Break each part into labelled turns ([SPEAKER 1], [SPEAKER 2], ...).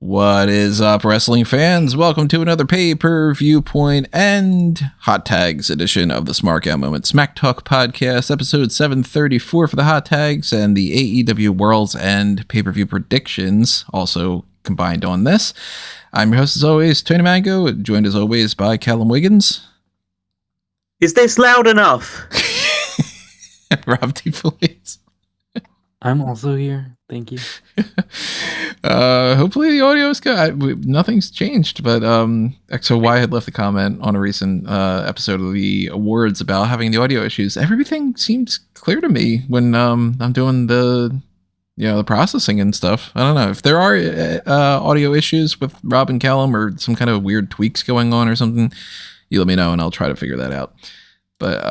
[SPEAKER 1] What is up, wrestling fans? Welcome to another Pay-Per-Viewpoint and Hot Tags edition of the Smark Out Moment Smack Talk podcast, episode 734 for the Hot Tags and the AEW World's End pay-per-view predictions, also combined on this. I'm your host, as always, Tony Mango, joined as always by Callum Wiggins.
[SPEAKER 2] Is this loud enough?
[SPEAKER 1] Rob D. Felice.
[SPEAKER 3] I'm also here. Thank you.
[SPEAKER 1] Hopefully the audio is good. Nothing's changed, but XOY had left a comment on a recent episode of the awards about having the audio issues. Everything seems clear to me when I'm doing the processing and stuff. I don't know if there are audio issues with Rob and Callum or some kind of weird tweaks going on or something. You let me know and I'll try to figure that out. But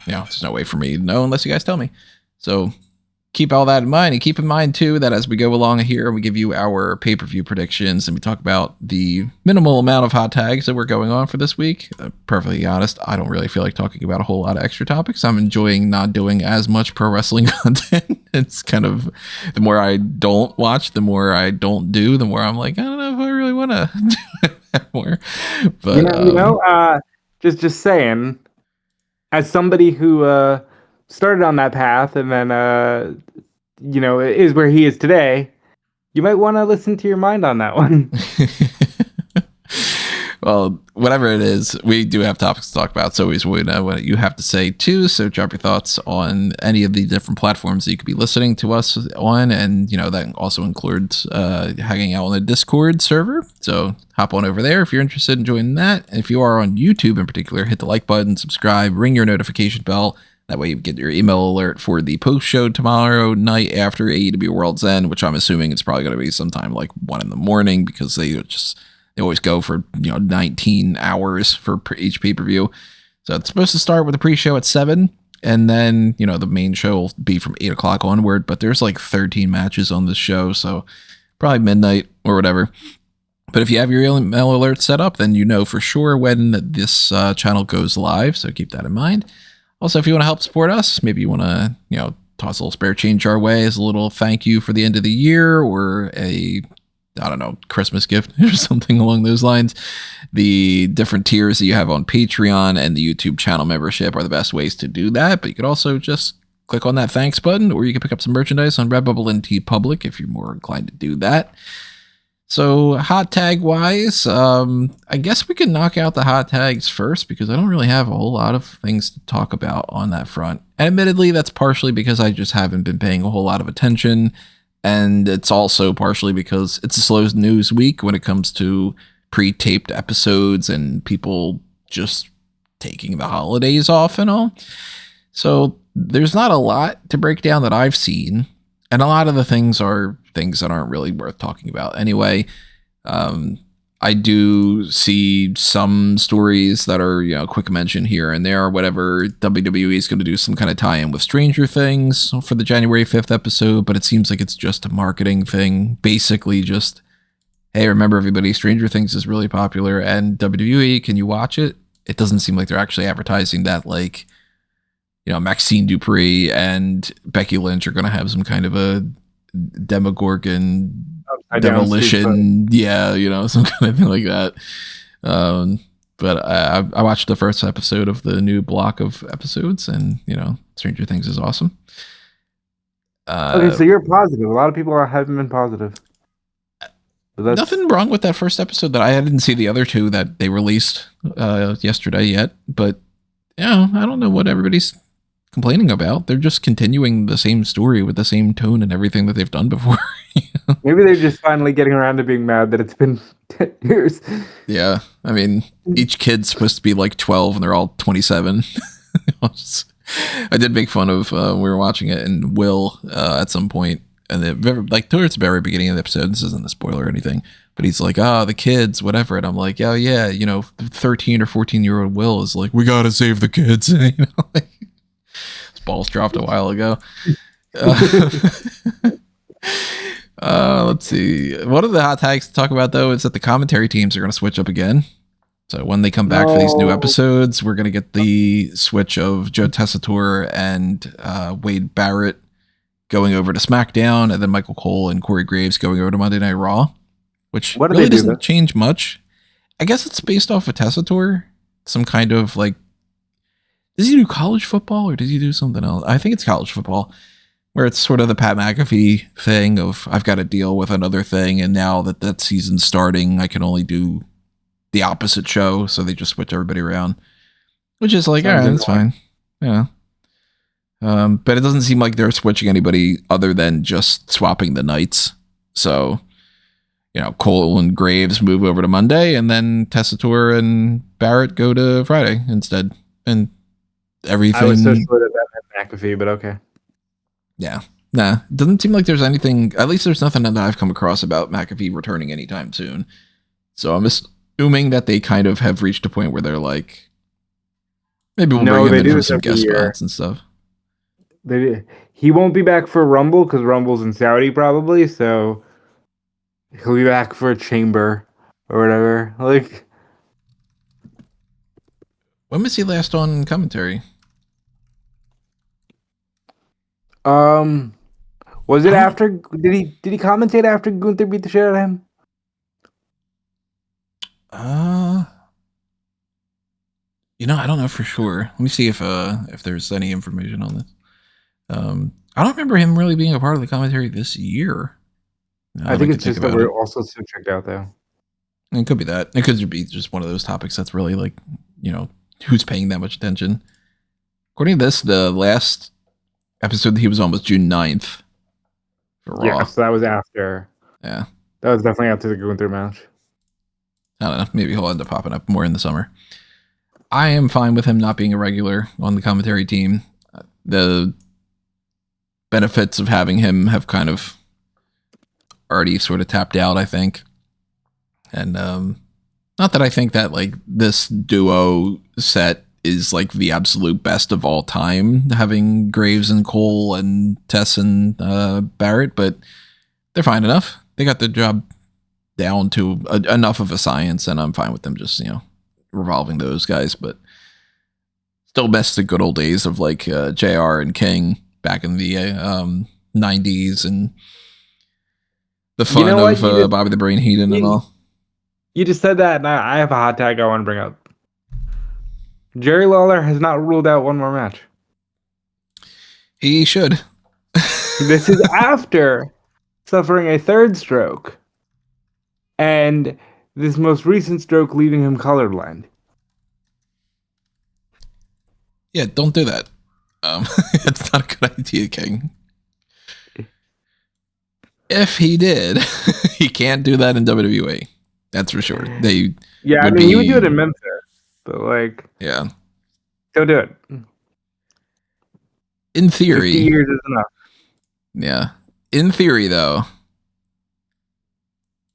[SPEAKER 1] there's no way for me to know unless you guys tell me. So keep all that in mind, and keep in mind too that as we go along here, we give you our pay-per-view predictions and we talk about the minimal amount of hot tags that we're going on for this week. Perfectly honest, I don't really feel like talking about a whole lot of extra topics. I'm enjoying not doing as much pro wrestling content. It's kind of, the more I don't watch, the more I don't do, the more I'm like, I don't know if I really want to do that more. But
[SPEAKER 3] just saying, as somebody who started on that path and then is where he is today, you might want to listen to your mind on that one.
[SPEAKER 1] Well, whatever it is, we do have topics to talk about, so always we know what you have to say too. So drop your thoughts on any of the different platforms that you could be listening to us on, and that also includes hanging out on the Discord server. So hop on over there if you're interested in joining that. And if you are on YouTube in particular, hit the like button, subscribe, ring your notification bell. That way you get your email alert for the post-show tomorrow night after AEW World's End, which I'm assuming it's probably going to be sometime like 1 a.m. because they always go for 19 hours for each pay-per-view. So it's supposed to start with a pre-show at 7, and then the main show will be from 8 o'clock onward. But there's like 13 matches on this show, so probably midnight or whatever. But if you have your email alert set up, then you know for sure when this channel goes live. So keep that in mind. Also, if you want to help support us, maybe you want to, toss a little spare change our way as a little thank you for the end of the year, or Christmas gift or something along those lines. The different tiers that you have on Patreon and the YouTube channel membership are the best ways to do that. But you could also just click on that thanks button, or you can pick up some merchandise on Redbubble and TeePublic if you're more inclined to do that. So hot tag wise, I guess we can knock out the hot tags first because I don't really have a whole lot of things to talk about on that front. And admittedly, that's partially because I just haven't been paying a whole lot of attention. And it's also partially because it's a slow news week when it comes to pre-taped episodes and people just taking the holidays off and all. So there's not a lot to break down that I've seen. And a lot of the things are things that aren't really worth talking about anyway. I do see some stories that are, quick mention here and there or whatever. WWE is going to do some kind of tie-in with Stranger Things for the January 5th episode, but it seems like it's just a marketing thing. Basically just, hey, remember everybody, Stranger Things is really popular and WWE, can you watch it? It doesn't seem like they're actually advertising that like, Maxine Dupree and Becky Lynch are going to have some kind of a Demogorgon demolition. Yeah, some kind of thing like that. But I watched the first episode of the new block of episodes and, Stranger Things is awesome.
[SPEAKER 3] Okay, so you're positive. A lot of people haven't been positive.
[SPEAKER 1] Nothing wrong with that first episode that I didn't see the other two that they released yesterday yet. But, I don't know what everybody's complaining about. They're just continuing the same story with the same tone and everything that they've done before.
[SPEAKER 3] Maybe they're just finally getting around to being mad that it's been 10 years.
[SPEAKER 1] Yeah, I mean, each kid's supposed to be like 12 and they're all 27. I did make fun of we were watching it, and Will at some point, and like towards the very beginning of the episode, this isn't a spoiler or anything, but he's like, the kids, whatever. And I'm like, oh yeah, 13 or 14-year-old Will is like, we gotta save the kids. His balls dropped a while ago. Let's see. One of the hot tags to talk about, though, is that the commentary teams are going to switch up again. So when they come back for these new episodes, we're going to get the switch of Joe Tessitore and Wade Barrett going over to SmackDown, and then Michael Cole and Corey Graves going over to Monday Night Raw. which
[SPEAKER 3] What do
[SPEAKER 1] really
[SPEAKER 3] they do,
[SPEAKER 1] doesn't
[SPEAKER 3] though?
[SPEAKER 1] change much. I guess it's based off of Tessitore. Some kind of like, does he do college football or does he do something else? I think it's college football, where it's sort of the Pat McAfee thing of I've got to deal with another thing, and now that season's starting, I can only do the opposite show, so they just switch everybody around, which is like, all right, that's fine. Yeah. But it doesn't seem like they're switching anybody other than just swapping the nights. So, Cole and Graves move over to Monday, and then Tessitore and Barrett go to Friday instead. And everything.
[SPEAKER 3] I was so sure that meant McAfee, but okay.
[SPEAKER 1] Yeah. Nah, it doesn't seem like there's anything, at least there's nothing that I've come across about McAfee returning anytime soon. So I'm assuming that they kind of have reached a point where they're like, maybe we'll bring him in for some guest spots and stuff.
[SPEAKER 3] He won't be back for Rumble because Rumble's in Saudi probably, so he'll be back for a Chamber or whatever. Like,
[SPEAKER 1] when was he last on commentary?
[SPEAKER 3] Was it after? Did he commentate after Gunther beat the shit out of him?
[SPEAKER 1] I don't know for sure. Let me see if there's any information on this. I don't remember him really being a part of the commentary this year.
[SPEAKER 3] I think it's just that we're also so checked out, though.
[SPEAKER 1] It could be that. It could be just one of those topics that's really like, who's paying that much attention. According to this, the last episode that he was on was June 9th for Raw.
[SPEAKER 3] Yeah, so that was after.
[SPEAKER 1] Yeah.
[SPEAKER 3] That was definitely after the Gunther match.
[SPEAKER 1] I don't know. Maybe he'll end up popping up more in the summer. I am fine with him not being a regular on the commentary team. The benefits of having him have kind of already sort of tapped out, I think. And not that I think that like this duo set is like the absolute best of all time, having Graves and Cole and Tess and Barrett, but they're fine enough. They got the job down to enough of a science, and I'm fine with them just, revolving those guys, but still best the good old days of like JR and King back in the 90s and the fun of Bobby the Brain Heenan and all.
[SPEAKER 3] You just said that, and I have a hot tag I want to bring up. Jerry Lawler has not ruled out one more match.
[SPEAKER 1] He should.
[SPEAKER 3] This is after suffering a third stroke, and this most recent stroke leaving him colorblind.
[SPEAKER 1] Yeah, don't do that. It's not a good idea, King. If he did, he can't do that in WWE. That's for sure.
[SPEAKER 3] He would do it in Memphis, but like,
[SPEAKER 1] yeah,
[SPEAKER 3] don't do it.
[SPEAKER 1] In theory,
[SPEAKER 3] 50 years is enough.
[SPEAKER 1] Yeah, in theory, though,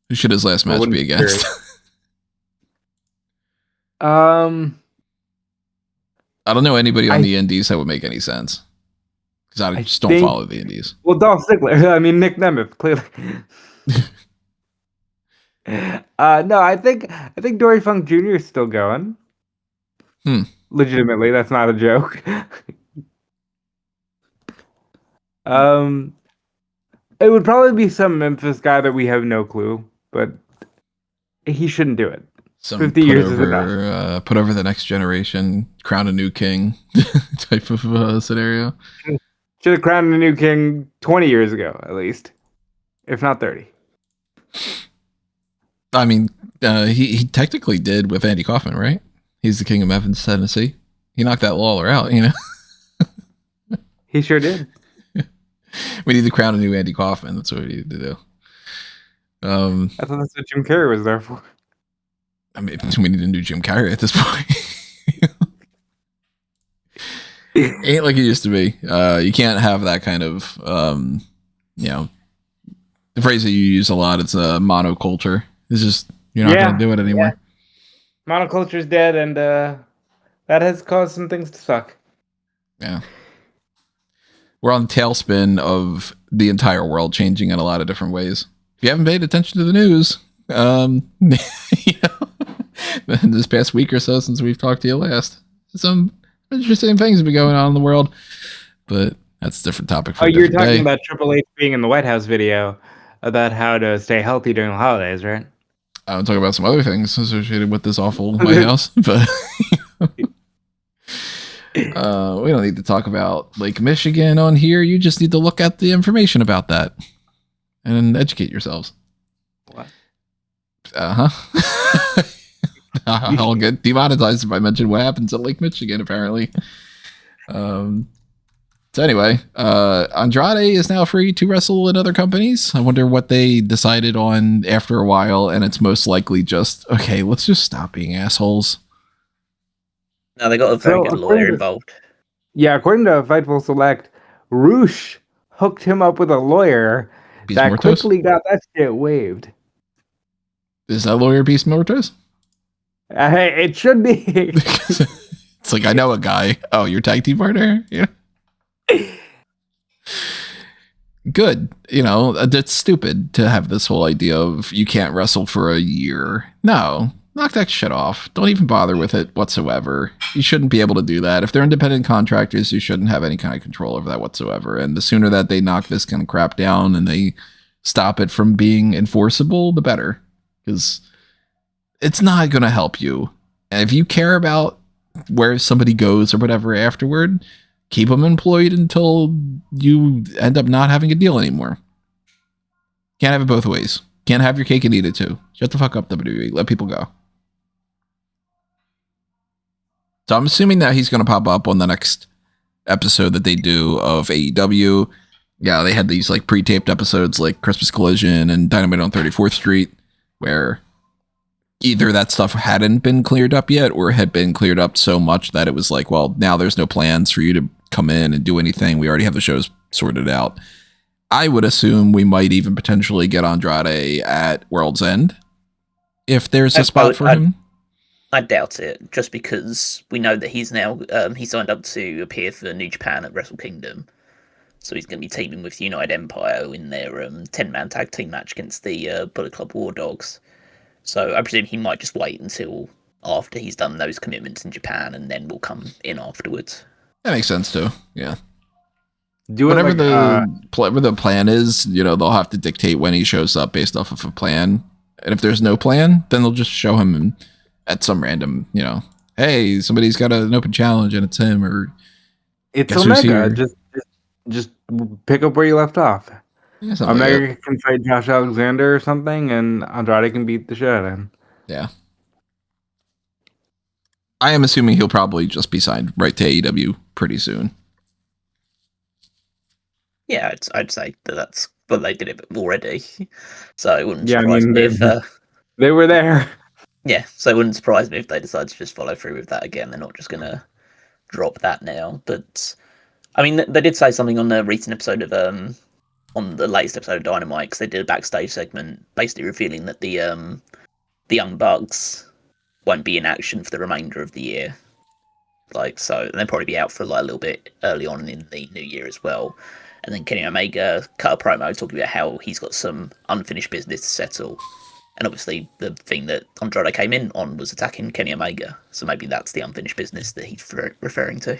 [SPEAKER 1] who should his last match be against?
[SPEAKER 3] I
[SPEAKER 1] don't know anybody on the Indies that would make any sense because I just don't follow the Indies.
[SPEAKER 3] Well, Dolph Ziggler. I mean, Nick Nemeth, clearly. No, I think Dory Funk Jr. is still going. Legitimately, that's not a joke. It would probably be some Memphis guy that we have no clue, but he shouldn't do it. 50 years is enough.
[SPEAKER 1] Put over the next generation, crown a new king type of scenario.
[SPEAKER 3] Should have crowned a new king 20 years ago, at least, if not 30.
[SPEAKER 1] I mean, he technically did with Andy Kaufman, right? He's the king of Memphis, Tennessee. He knocked that Lawler out,
[SPEAKER 3] He sure did.
[SPEAKER 1] We need to crown a new Andy Kaufman. That's what we need to do.
[SPEAKER 3] I thought that's what Jim Carrey was there for.
[SPEAKER 1] I mean, we need a new Jim Carrey at this point. Ain't like it used to be. You can't have that kind of, the phrase that you use a lot, it's a monoculture. It's just, you're not going to do it anymore.
[SPEAKER 3] Yeah. Monoculture's dead, and that has caused some things to suck.
[SPEAKER 1] Yeah. We're on the tailspin of the entire world changing in a lot of different ways. If you haven't paid attention to the news, in this past week or so since we've talked to you last, some interesting things have been going on in the world, but that's a different topic for a different
[SPEAKER 3] you're talking
[SPEAKER 1] day.
[SPEAKER 3] about Triple H being in the White House video. about how to stay healthy during the holidays, right?
[SPEAKER 1] I'm talking about some other things associated with this awful White House, but we don't need to talk about Lake Michigan on here. You just need to look at the information about that and educate yourselves.
[SPEAKER 3] What?
[SPEAKER 1] I'll get demonetized if I mention what happens at Lake Michigan, apparently. So anyway, Andrade is now free to wrestle in other companies. I wonder what they decided on after a while, and it's most likely just, okay, let's just stop being assholes.
[SPEAKER 2] No, they got a very good lawyer involved.
[SPEAKER 3] Yeah, according to Fightful Select, Roosh hooked him up with a lawyer that quickly got that shit waived.
[SPEAKER 1] Is that lawyer Beast Mortos?
[SPEAKER 3] It should be.
[SPEAKER 1] It's like, I know a guy. Oh, your tag team partner? Yeah. Good. That's stupid to have this whole idea of you can't wrestle for a year. No, knock that shit off. Don't even bother with it whatsoever. You shouldn't be able to do that. If they're independent contractors, you shouldn't have any kind of control over that whatsoever. And the sooner that they knock this kind of crap down and they stop it from being enforceable, the better. Because it's not going to help you. And if you care about where somebody goes or whatever afterward, keep them employed until you end up not having a deal anymore. Can't have it both ways. Can't have your cake and eat it too. Shut the fuck up, WWE. Let people go. So I'm assuming that he's going to pop up on the next episode that they do of AEW. Yeah, they had these like pre-taped episodes like Christmas Collision and Dynamite on 34th Street where either that stuff hadn't been cleared up yet or had been cleared up so much that it was like, well, now there's no plans for you to come in and do anything. We already have the shows sorted out. I would assume we might even potentially get Andrade at World's End if there's a spot for him.
[SPEAKER 2] I doubt it, just because we know that he's now he signed up to appear for New Japan at Wrestle Kingdom. So he's going to be teaming with United Empire in their 10-man tag team match against the Bullet Club War Dogs. So I presume he might just wait until after he's done those commitments in Japan and then will come in afterwards.
[SPEAKER 1] That makes sense too. Yeah.
[SPEAKER 3] Whatever
[SPEAKER 1] the plan is, they'll have to dictate when he shows up based off of a plan. And if there's no plan, then they'll just show him at some random, hey, somebody's got an open challenge and it's him or
[SPEAKER 3] it's Omega. Just pick up where you left off. Yeah, Omega can fight Josh Alexander or something, and Andrade can beat the shit out of him.
[SPEAKER 1] Yeah. I am assuming he'll probably just be signed right to AEW pretty soon.
[SPEAKER 2] Yeah, I'd say that's well, they did it already, so it wouldn't surprise me if
[SPEAKER 3] they were there.
[SPEAKER 2] Yeah, so it wouldn't surprise me if they decide to just follow through with that again. They're not just gonna drop that now. But I mean, they did say something on the recent episode of on the latest episode of Dynamite, because they did a backstage segment basically revealing that the Young Bucks won't be in action for the remainder of the year. So they'll probably be out for a little bit early on in the new year as well. And then Kenny Omega cut a promo talking about how he's got some unfinished business to settle. And obviously the thing that Andrade came in on was attacking Kenny Omega. So maybe that's the unfinished business that he's referring to.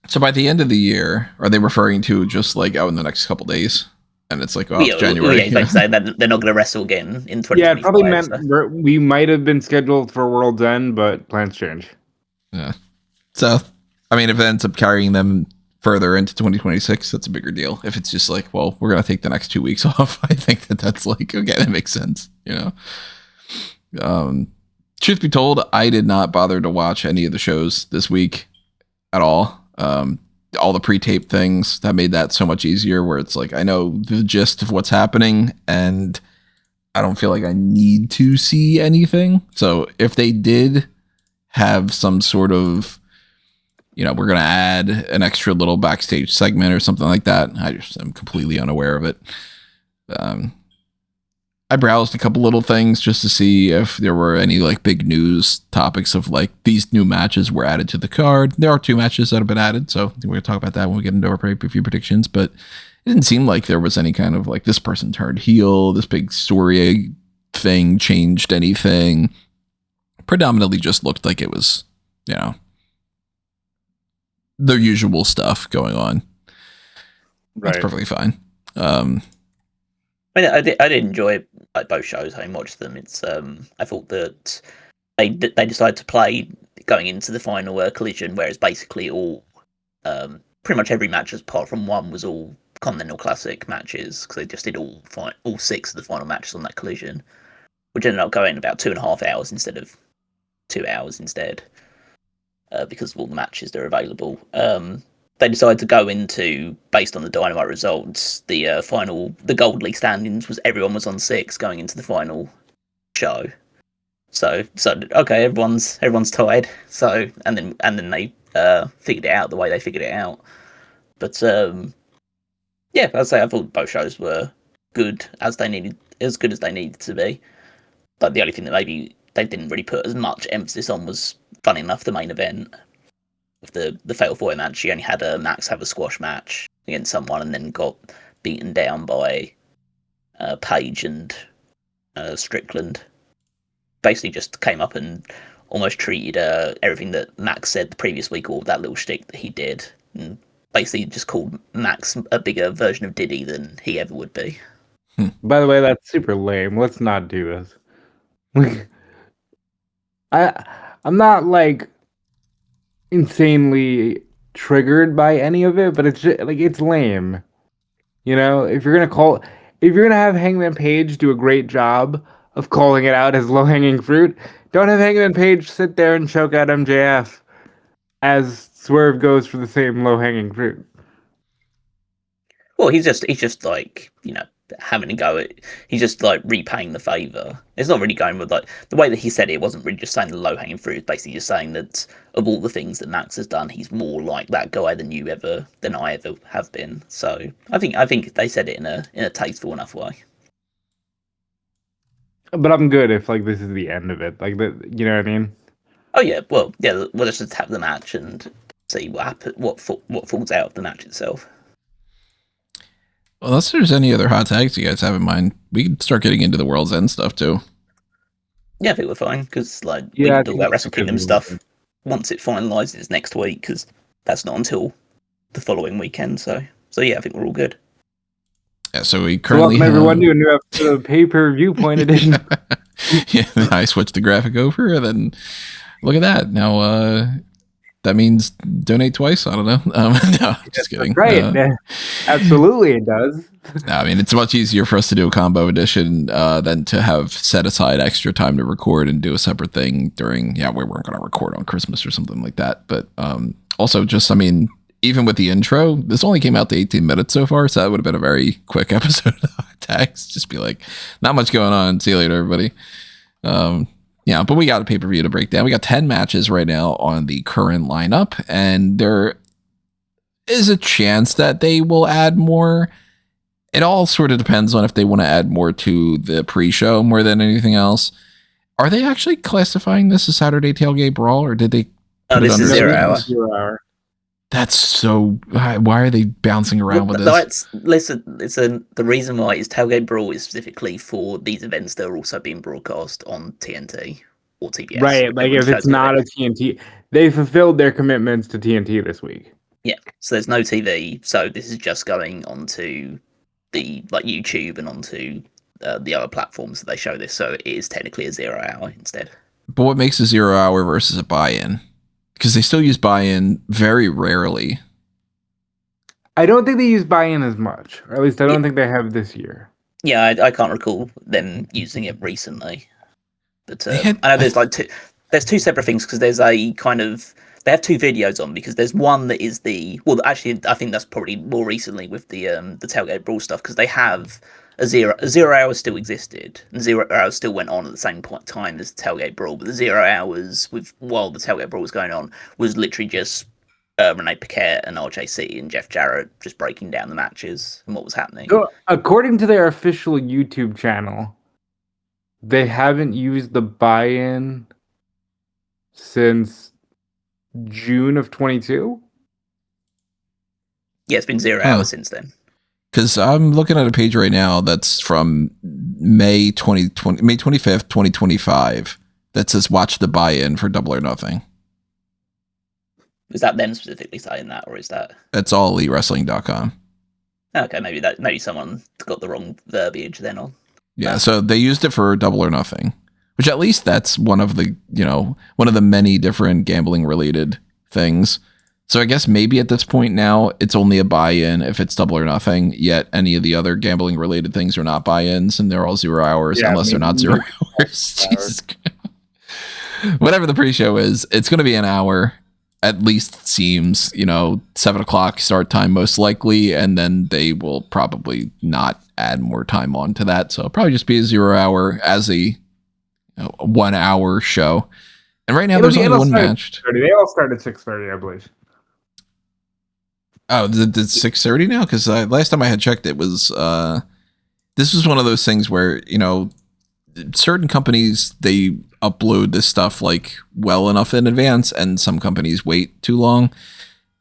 [SPEAKER 1] So by the end of the year, are they referring to just like out in the next couple days? And it's like, it's January.
[SPEAKER 2] Yeah, saying that they're not going to wrestle again in 2025.
[SPEAKER 3] Yeah, it probably meant we might have been scheduled for World's End, but plans change.
[SPEAKER 1] Yeah. So, I mean, if it ends up carrying them further into 2026, that's a bigger deal. If it's just like, well, we're going to take the next 2 weeks off, I think that's like, okay, that makes sense, Truth be told, I did not bother to watch any of the shows this week at all. All the pre-tape things that made that so much easier, where it's like, I know the gist of what's happening and I don't feel like I need to see anything. So if they did have some sort of, we're going to add an extra little backstage segment or something like that, I'm completely unaware of it. I browsed a couple little things just to see if there were any like big news topics of like these new matches were added to the card. There are 2 matches that have been added, so we're going to talk about that when we get into our pay-per-view predictions, but it didn't seem like there was any kind of like this person turned heel, this big story thing changed anything. Predominantly just looked like it was, the usual stuff going on. Right. That's perfectly fine.
[SPEAKER 2] I did enjoy like both shows. I watched them. It's I thought that they decided to play going into the final collision, where it's basically all pretty much every match apart from one was all Continental Classic matches, because they just did all 6 of the final matches on that collision, which ended up going about 2.5 hours instead of 2 hours instead, because of all the matches that are available. They decided to go into, based on the Dynamite results, the Gold League standings was everyone was on 6 going into the final show. So okay, everyone's tied. So and then they figured it out the way they figured it out. But yeah, I'd say I thought both shows were good as they needed to be. But the only thing that maybe they didn't really put as much emphasis on was, funny enough, the main event of the Fatal 4 match. You only had Max have a squash match against someone and then got beaten down by Page and Strickland. Basically just came up and almost treated everything that Max said the previous week, or that little shtick that he did, and basically just called Max a bigger version of Diddy than he ever would be.
[SPEAKER 3] By the way, that's super lame. Let's not do this. I'm not like insanely triggered by any of it, but it's just, like, it's lame. You know, if you're gonna have Hangman Page do a great job of calling it out as low-hanging fruit, don't have Hangman Page sit there and choke out MJF as Swerve goes for the same low-hanging fruit.
[SPEAKER 2] Well, he's just like, having a go at. He's just like repaying the favor. It's not really going with, like, the way that he said it. Wasn't really just saying the low hanging fruit. It's basically just saying that of all the things that Max has done, he's more like that guy than I ever have been. So I think they said it in a tasteful enough way.
[SPEAKER 3] But I'm good if, like, this is the end of it. Like, you know what I mean?
[SPEAKER 2] Oh yeah, well, yeah. We'll just have the match and see what happens. What falls out of the match itself.
[SPEAKER 1] Well, unless there's any other hot tags you guys have in mind, we can start getting into the World's End stuff too.
[SPEAKER 2] Yeah, I think we're fine, because we can talk about Wrestle Kingdom stuff once it finalizes next week, because that's not until the following weekend. So yeah, I think we're all good.
[SPEAKER 1] Yeah, so we currently
[SPEAKER 3] welcome everyone to a new episode of Pay-Per-Viewpoint edition.
[SPEAKER 1] Yeah, I switched the graphic over, and then look at that. Now that means donate twice. I don't know. No, just kidding.
[SPEAKER 3] Right. Absolutely, it does.
[SPEAKER 1] No, I mean, it's much easier for us to do a combo edition than to have set aside extra time to record and do a separate thing during, we weren't going to record on Christmas or something like that. But also just, I mean, even with the intro, this only came out to 18 minutes so far. So that would have been a very quick episode of tags. Just be like, not much going on. See you later, everybody. Yeah, but we got a pay-per-view to break down. We got 10 matches right now on the current lineup, and there is a chance that they will add more. It all sort of depends on if they want to add more to the pre-show more than anything else. Are they actually classifying this as Saturday Tailgate Brawl, or did they
[SPEAKER 2] put it under 0 hour?
[SPEAKER 3] 0 hour.
[SPEAKER 1] That's so... Why are they bouncing around with this?
[SPEAKER 2] The reason why is Tailgate Brawl is specifically for these events that are also being broadcast on TNT or TBS.
[SPEAKER 3] Right, like if it's not a TNT, they fulfilled their commitments to TNT this week.
[SPEAKER 2] Yeah, so there's no TV, so this is just going onto the YouTube and onto the other platforms that they show this, so it is technically a 0 hour instead.
[SPEAKER 1] But what makes a 0 hour versus a buy-in? Because they still use buy-in very rarely.
[SPEAKER 3] I don't think they use buy-in as much, or at least I don't think they have this year.
[SPEAKER 2] Yeah, I can't recall them using it recently. But I know there's two separate things, because there's a kind of... They have 2 videos on, because there's one that is actually, I think that's probably more recently with the Tailgate Brawl stuff, because they have a 0 hour still existed, and 0 hours still went on at the same time as the Tailgate Brawl, but the 0 hours while the Tailgate Brawl was going on was literally just Renee Paquette and RJC and Jeff Jarrett just breaking down the matches and what was happening.
[SPEAKER 3] So, according to their official YouTube channel, they haven't used the buy-in since June of 22.
[SPEAKER 2] Yeah, it's been 0 hours since then.
[SPEAKER 1] Because I'm looking at a page right now that's from May 25th, 2025, that says watch the buy-in for Double or Nothing.
[SPEAKER 2] Is that them specifically saying that, or is that...
[SPEAKER 1] That's all EliteWrestling.com.
[SPEAKER 2] Okay, maybe someone got the wrong verbiage then on.
[SPEAKER 1] Yeah, so they used it for Double or Nothing, which at least that's one of the many different gambling related things. So I guess maybe at this point now it's only a buy-in if it's Double or Nothing, yet any of the other gambling related things are not buy-ins and they're all 0 hours unless they're not 0 hours. Jesus Christ. Whatever the pre-show is, it's going to be an hour. At least seems, 7 o'clock start time most likely, and then they will probably not add more time on to that. So it'll probably just be a 0 hour as a 1 hour show. And right now there's only one match.
[SPEAKER 3] They all start at 6:30, I believe.
[SPEAKER 1] Oh, it's 6:30 now? Because last time I had checked, it was this was one of those things where certain companies, they upload this stuff like well enough in advance, and some companies wait too long.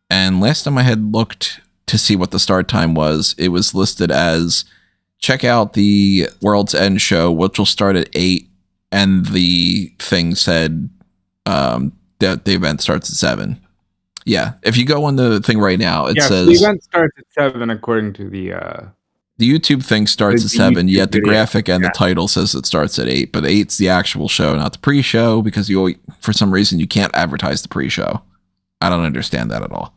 [SPEAKER 1] And last time I had looked to see what the start time was, it was listed as check out the World's End show, which will start at 8, and the thing said that the event starts at 7. Yeah, if you go on the thing right now, it says
[SPEAKER 3] the event starts at 7 according to the
[SPEAKER 1] YouTube thing starts at 7, yet the graphic and the title says it starts at 8, but 8's the actual show, not the pre-show, because for some reason you can't advertise the pre-show. I don't understand that at all.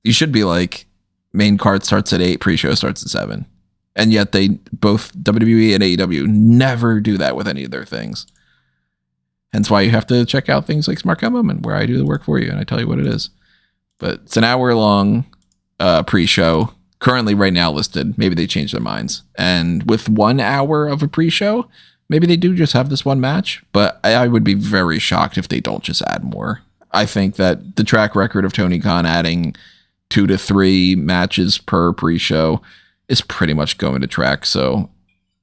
[SPEAKER 1] You should be like, main card starts at 8, pre-show starts at 7. And yet they, both WWE and AEW, never do that with any of their things. Hence why you have to check out things like Smark Moment, where I do the work for you and I tell you what it is. But it's an hour-long pre-show. Currently, right now listed. Maybe they changed their minds. And with 1 hour of a pre-show, maybe they do just have this one match. But I would be very shocked if they don't just add more. I think that the track record of Tony Khan adding 2 to 3 matches per pre-show is pretty much going to track. So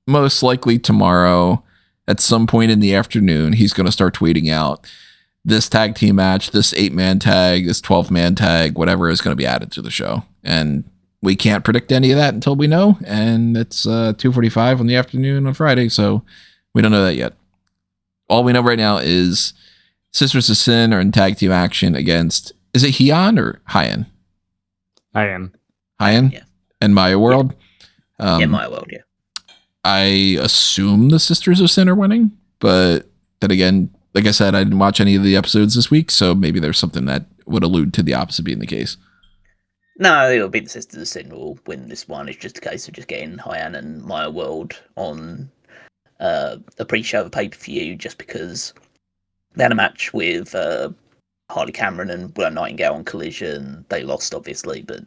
[SPEAKER 1] most likely tomorrow, at some point in the afternoon, he's going to start tweeting out this tag team match, this 8-man tag, this 12-man tag, whatever is going to be added to the show. And we can't predict any of that until we know, and it's 2:45 in the afternoon on Friday, so we don't know that yet. All we know right now is Sisters of Sin are in tag team action against, is it Hyan or Hyan?
[SPEAKER 3] Hyan,
[SPEAKER 2] yeah.
[SPEAKER 1] And Maya World?
[SPEAKER 2] Maya World, yeah.
[SPEAKER 1] I assume the Sisters of Sin are winning, but then again, like I said, I didn't watch any of the episodes this week, so maybe there's something that would allude to the opposite being the case.
[SPEAKER 2] No, it'll be the Sisters of Sin will win this one. It's just a case of just getting Hyan and Maya World on a pre-show of a pay-per-view, just because they had a match with Harley Cameron and Will Nightingale on Collision. They lost, obviously, but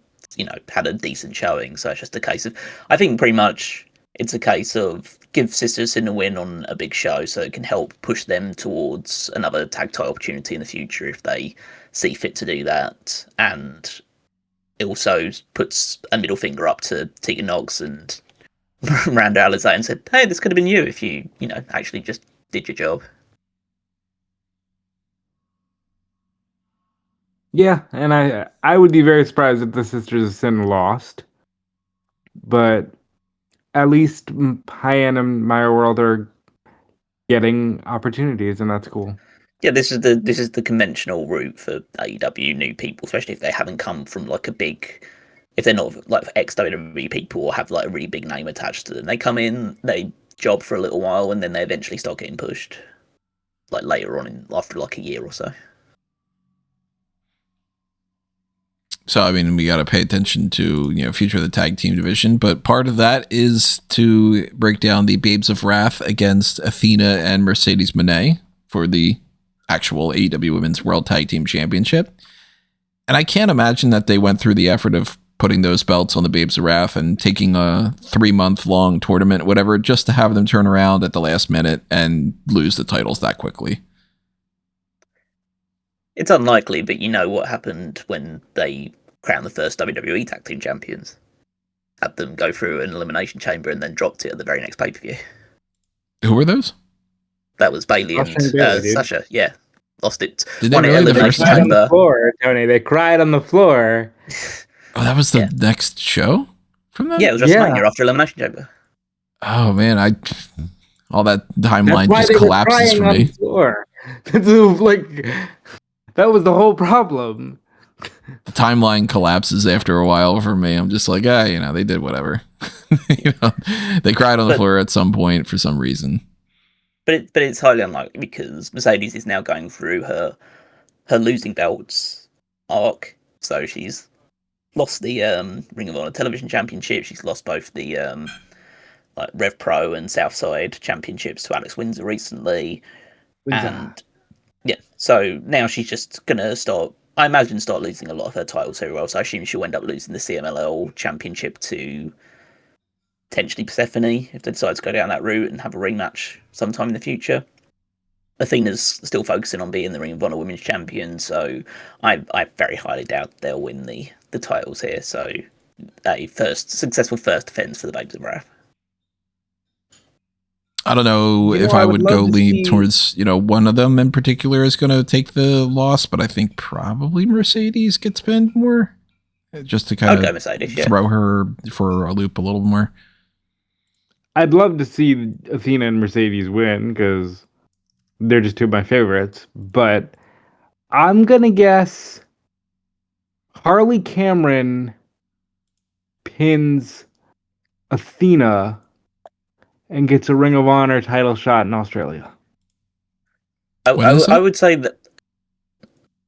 [SPEAKER 2] had a decent showing. So it's just a case of, I think pretty much it's a case of give Sisters of Sin a win on a big show, so it can help push them towards another tag title opportunity in the future if they see fit to do that. And it also puts a middle finger up to Tegan Nox and Miranda Alizé and said, hey, this could have been you if you actually just did your job.
[SPEAKER 3] Yeah, and I would be very surprised if the Sisters of Sin lost. But at least Hyan and Maya World are getting opportunities, and that's cool.
[SPEAKER 2] Yeah, this is the conventional route for AEW new people, especially if they haven't come from like a big, if they're not like ex-WWE people or have like a really big name attached to them. They come in, they job for a little while, and then they eventually start getting pushed, like later on after like a year or so.
[SPEAKER 1] So, I mean, we got to pay attention to, future of the tag team division, but part of that is to break down the Babes of Wrath against Athena and Mercedes Moné for the actual AEW Women's World Tag Team Championship. And I can't imagine that they went through the effort of putting those belts on the Babes of Wrath and taking a 3-month-long tournament, whatever, just to have them turn around at the last minute and lose the titles that quickly.
[SPEAKER 2] It's unlikely, but you know what happened when they crowned the first WWE Tag Team Champions? Had them go through an elimination chamber and then dropped it at the very next pay-per-view.
[SPEAKER 1] Who were those?
[SPEAKER 2] That was Bayley and Sasha. Yeah, lost it.
[SPEAKER 1] Did they really the first time?
[SPEAKER 3] On the floor, Tony. They cried on the floor.
[SPEAKER 1] Oh, that was the next show from them?
[SPEAKER 2] Yeah, it was WrestleMania after Elimination Chamber.
[SPEAKER 1] Oh man, all that timeline just collapses for me.
[SPEAKER 3] Like, that was the whole problem.
[SPEAKER 1] The timeline collapses after a while for me. I'm just like, they did whatever. They cried on the floor at some point for some reason.
[SPEAKER 2] But it's highly unlikely because Mercedes is now going through her losing belts arc. So she's lost the Ring of Honor Television Championship. She's lost both the Rev Pro and Southside Championships to Alex Windsor recently. And yeah, so now she's just gonna start losing a lot of her titles very well. So I assume she'll end up losing the CMLL Championship to potentially Persephone if they decide to go down that route and have a rematch sometime in the future. Athena's still focusing on being the Ring of Honor Women's Champion, so I very highly doubt they'll win the titles here. So a successful first defense for the Babes of Wrath.
[SPEAKER 1] I don't know if I would go lean towards, one of them in particular is going to take the loss, but I think probably Mercedes gets pinned more just to kind of throw her for a loop a little more.
[SPEAKER 3] I'd love to see Athena and Mercedes win because they're just two of my favorites, but I'm going to guess Harley Cameron pins Athena and gets a Ring of Honor title shot in Australia.
[SPEAKER 2] I would say that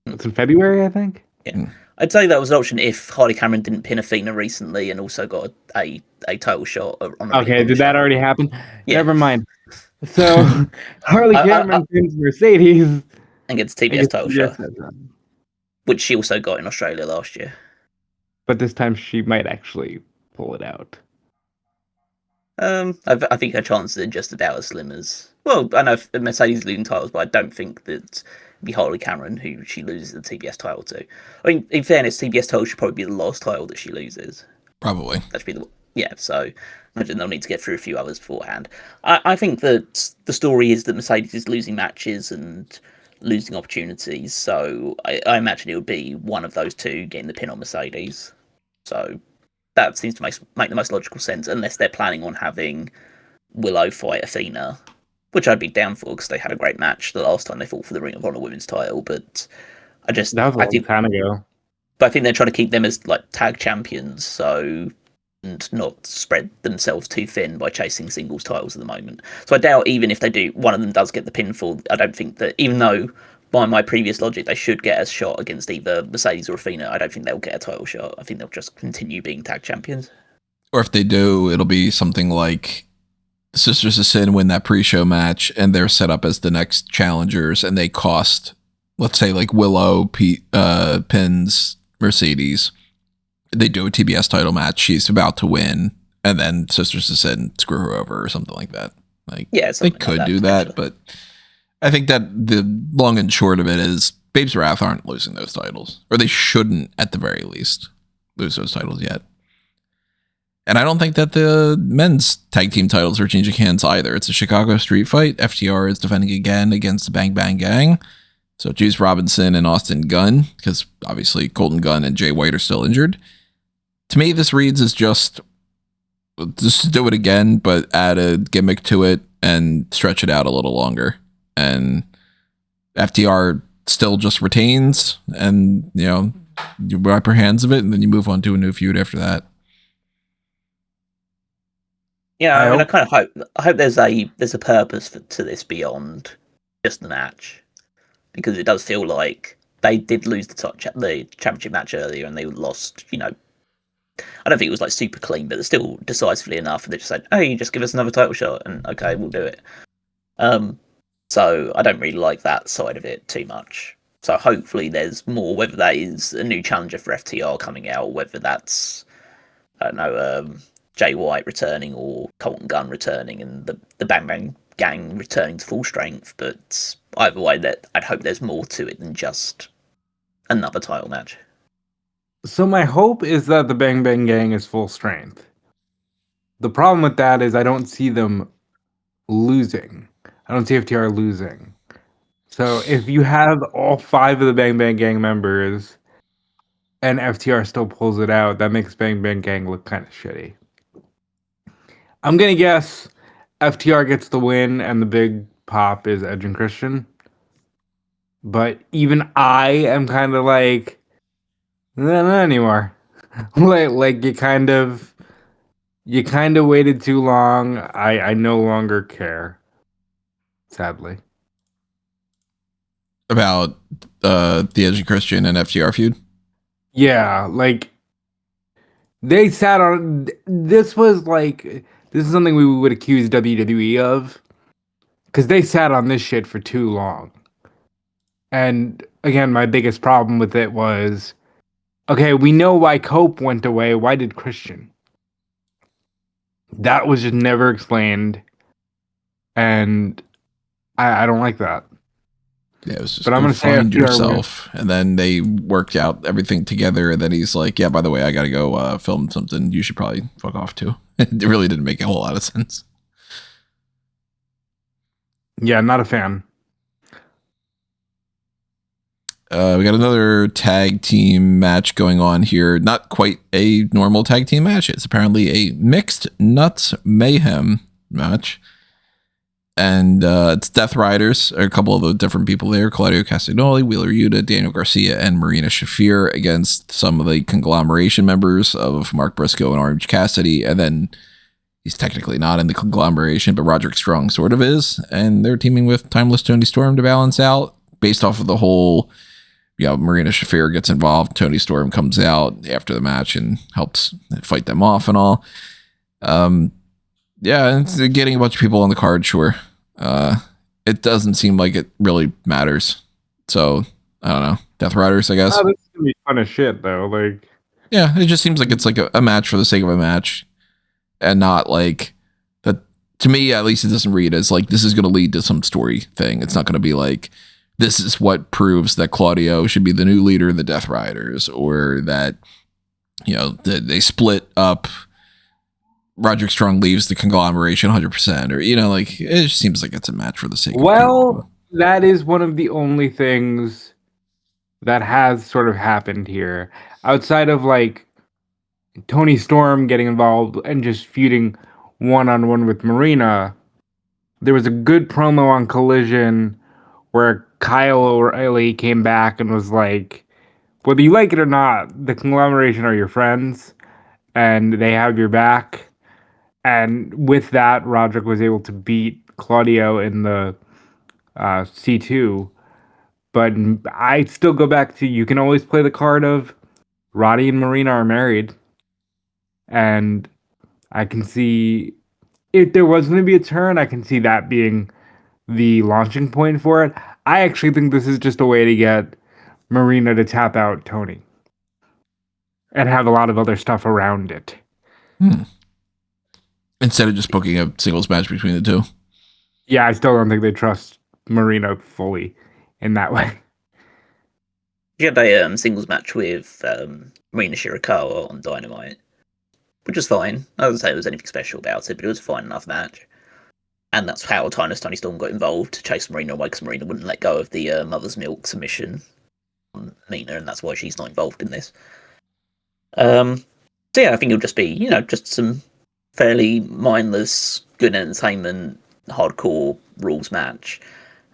[SPEAKER 3] it's in February, I think.
[SPEAKER 2] Yeah, I'd say that was an option if Harley Cameron didn't pin Athena recently and also got a title shot on.
[SPEAKER 3] Okay, did that already happen? Yeah. Never mind. So Harley Cameron pins Mercedes
[SPEAKER 2] and gets TBS title shot, which she also got in Australia last year.
[SPEAKER 3] But this time she might actually pull it out.
[SPEAKER 2] I think her chances are just about as slim as... Well, I know Mercedes losing titles, but I don't think that it'd be Harley Cameron who she loses the TBS title to. I mean, in fairness, TBS title should probably be the last title that she loses.
[SPEAKER 1] Probably.
[SPEAKER 2] That should be the... Yeah, so imagine they'll need to get through a few others beforehand. I think that the story is that Mercedes is losing matches and losing opportunities, so I imagine it would be one of those two getting the pin on Mercedes. So... that seems to make the most logical sense, unless they're planning on having Willow fight Athena, which I'd be down for because they had a great match the last time they fought for the Ring of Honor Women's title. But
[SPEAKER 3] that was a long time ago.
[SPEAKER 2] But I think they're trying to keep them as tag champions, and not spread themselves too thin by chasing singles titles at the moment. So I doubt even if they do, one of them does get the pinfall. I don't think that, even though by my previous logic, they should get a shot against either Mercedes or Athena, I don't think they'll get a title shot. I think they'll just continue being tag champions.
[SPEAKER 1] Or if they do, it'll be something like Sisters of Sin win that pre-show match, and they're set up as the next challengers, and they cost, let's say, Willow pins Mercedes. They do a TBS title match. She's about to win, and then Sisters of Sin screw her over or something like that. They could do that, but... I think that the long and short of it is Babes of Wrath aren't losing those titles, or they shouldn't at the very least lose those titles yet. And I don't think that the men's tag team titles are changing hands either. It's a Chicago street fight. FTR is defending again against the Bang Bang Gang. So Juice Robinson and Austin Gunn, because obviously Colton Gunn and Jay White are still injured. To me, this reads as just do it again, but add a gimmick to it and stretch it out a little longer. And FTR still just retains, and you wipe your hands of it, and then you move on to a new feud after that.
[SPEAKER 2] Yeah, I kind of hope there's a purpose to this beyond just the match, because it does feel like they did lose the championship match earlier, and they lost. I don't think it was super clean, but still decisively enough. And they just said, "Hey, just give us another title shot," and okay, we'll do it. So I don't really like that side of it too much. So hopefully there's more, whether that is a new challenger for FTR coming out, whether that's, I don't know, Jay White returning or Colton Gunn returning and the Bang Bang Gang returning to full strength. But either way, I'd hope there's more to it than just another title match.
[SPEAKER 3] So my hope is that the Bang Bang Gang is full strength. The problem with that is I don't see them losing. I don't see FTR losing. So if you have all 5 of the Bang Bang Gang members and FTR still pulls it out, that makes Bang Bang Gang look kind of shitty. I'm going to guess FTR gets the win and the big pop is Edge and Christian. But even I am kind of Not anymore. like you kind of waited too long. I no longer care. Sadly.
[SPEAKER 1] About the Edge and Christian and FTR feud.
[SPEAKER 3] Yeah, like they sat on this is something we would accuse WWE of because they sat on this shit for too long. And again, my biggest problem with it was okay, we know why Cope went away. Why did Christian? That was just never explained. And I don't like that.
[SPEAKER 1] Yeah, it was just
[SPEAKER 3] But I'm
[SPEAKER 1] go
[SPEAKER 3] gonna say
[SPEAKER 1] find
[SPEAKER 3] FTR
[SPEAKER 1] yourself. And then they worked out everything together. And then he's like, yeah, by the way, I got to go film something. You should probably fuck off too. It really didn't make a whole lot of sense.
[SPEAKER 3] Yeah, not a fan.
[SPEAKER 1] We got another tag team match going on here. Not quite a normal tag team match. It's apparently a mixed nuts mayhem match. And it's Death Riders, a couple of the different people there. Claudio Castagnoli, Wheeler Yuta, Daniel Garcia, and Marina Shafir against some of the Conglomeration members of Mark Briscoe and Orange Cassidy. And then he's technically not in the Conglomeration, but Roderick Strong sort of is. And they're teaming with Timeless Toni Storm to balance out based off of the whole, Marina Shafir gets involved. Toni Storm comes out after the match and helps fight them off and all. Yeah, it's getting a bunch of people on the card, sure. It doesn't seem like it really matters. So, I don't know. Death Riders, I guess.
[SPEAKER 3] Oh, this is gonna be fun as shit, though. Like,
[SPEAKER 1] yeah, it just seems like it's like a match for the sake of a match. And not like that. To me, at least it doesn't read as like this is going to lead to some story thing. It's not going to be like this is what proves that Claudio should be the new leader of the Death Riders, or that, they split up. Roderick Strong leaves the Conglomeration 100%, or, like it just seems like it's a match for the sake of
[SPEAKER 3] that is one of the only things that has sort of happened here outside of like Toni Storm getting involved and just feuding one-on-one with Marina. There was a good promo on Collision where Kyle O'Reilly came back and was like, whether you like it or not, the Conglomeration are your friends and they have your back. And with that, Roderick was able to beat Claudio in the C2. But I still go back to you can always play the card of Roddy and Marina are married. And I can see if there was going to be a turn, I can see that being the launching point for it. I actually think this is just a way to get Marina to tap out Toni and have a lot of other stuff around it.
[SPEAKER 1] Instead of just booking a singles match between the two.
[SPEAKER 3] Yeah, I still don't think they trust Marina fully in that way.
[SPEAKER 2] You had a singles match with Marina Shirakawa on Dynamite, which was fine. I wouldn't say there was anything special about it, but it was a fine enough match. And that's how Toni Storm got involved to chase Marina away, because Marina wouldn't let go of the Mother's Milk submission on Nina, and that's why she's not involved in this. So yeah, I think it'll just be, just some fairly mindless, good entertainment, hardcore rules match.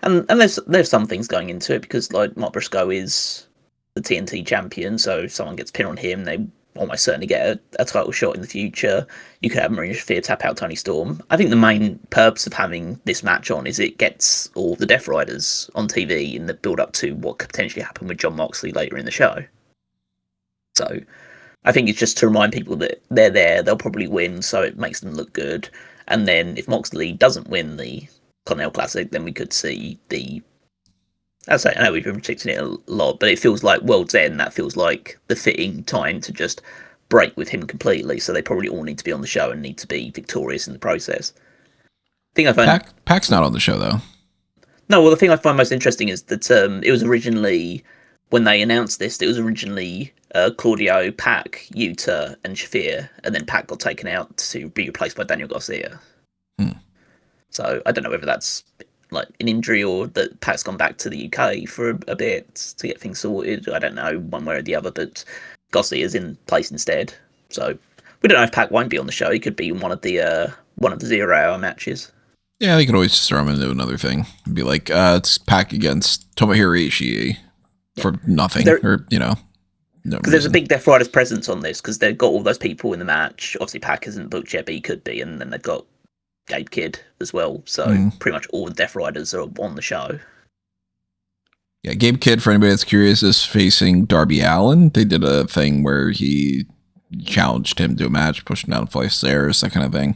[SPEAKER 2] And there's some things going into it, because like Mark Briscoe is the TNT champion, so if someone gets pinned on him, they almost certainly get a title shot in the future. You could have Marina Shafir tap out Toni Storm. I think the main purpose of having this match on is it gets all the Death Riders on TV in the build up to what could potentially happen with Jon Moxley later in the show. So I think it's just to remind people that they're there, they'll probably win, so it makes them look good. And then if Moxley doesn't win the Continental Classic, then we could see I know we've been predicting it a lot, but it feels like World's End, that feels like the fitting time to just break with him completely, so they probably all need to be on the show and need to be victorious in the process. The thing I find...
[SPEAKER 1] Pac's not on the show, though.
[SPEAKER 2] No, well, the thing I find most interesting is that it was originally... When they announced this, it was originally Claudio, Pac, Yuta, and Shafir, and then Pac got taken out to be replaced by Daniel Garcia. So I don't know whether that's like an injury or that Pac's gone back to the UK for a bit to get things sorted. I don't know one way or the other, but Garcia's in place instead. So we don't know if Pac won't be on the show. He could be in one of the 0 hour matches.
[SPEAKER 1] Yeah, they could always just throw him into another thing and be like, it's Pac against Tomohiro Ishii for nothing, or no
[SPEAKER 2] Because there's a
[SPEAKER 1] reason.
[SPEAKER 2] big Death Riders presence on this, because they've got all those people in the match. Obviously, Pac isn't booked yet, but he could be, and then they've got Gabe Kidd as well. So pretty much all the Death Riders are on the show.
[SPEAKER 1] Yeah, Gabe Kidd, for anybody that's curious, is facing Darby Allin. They did a thing where he challenged him to a match, pushed him down flight of stairs, that kind of thing.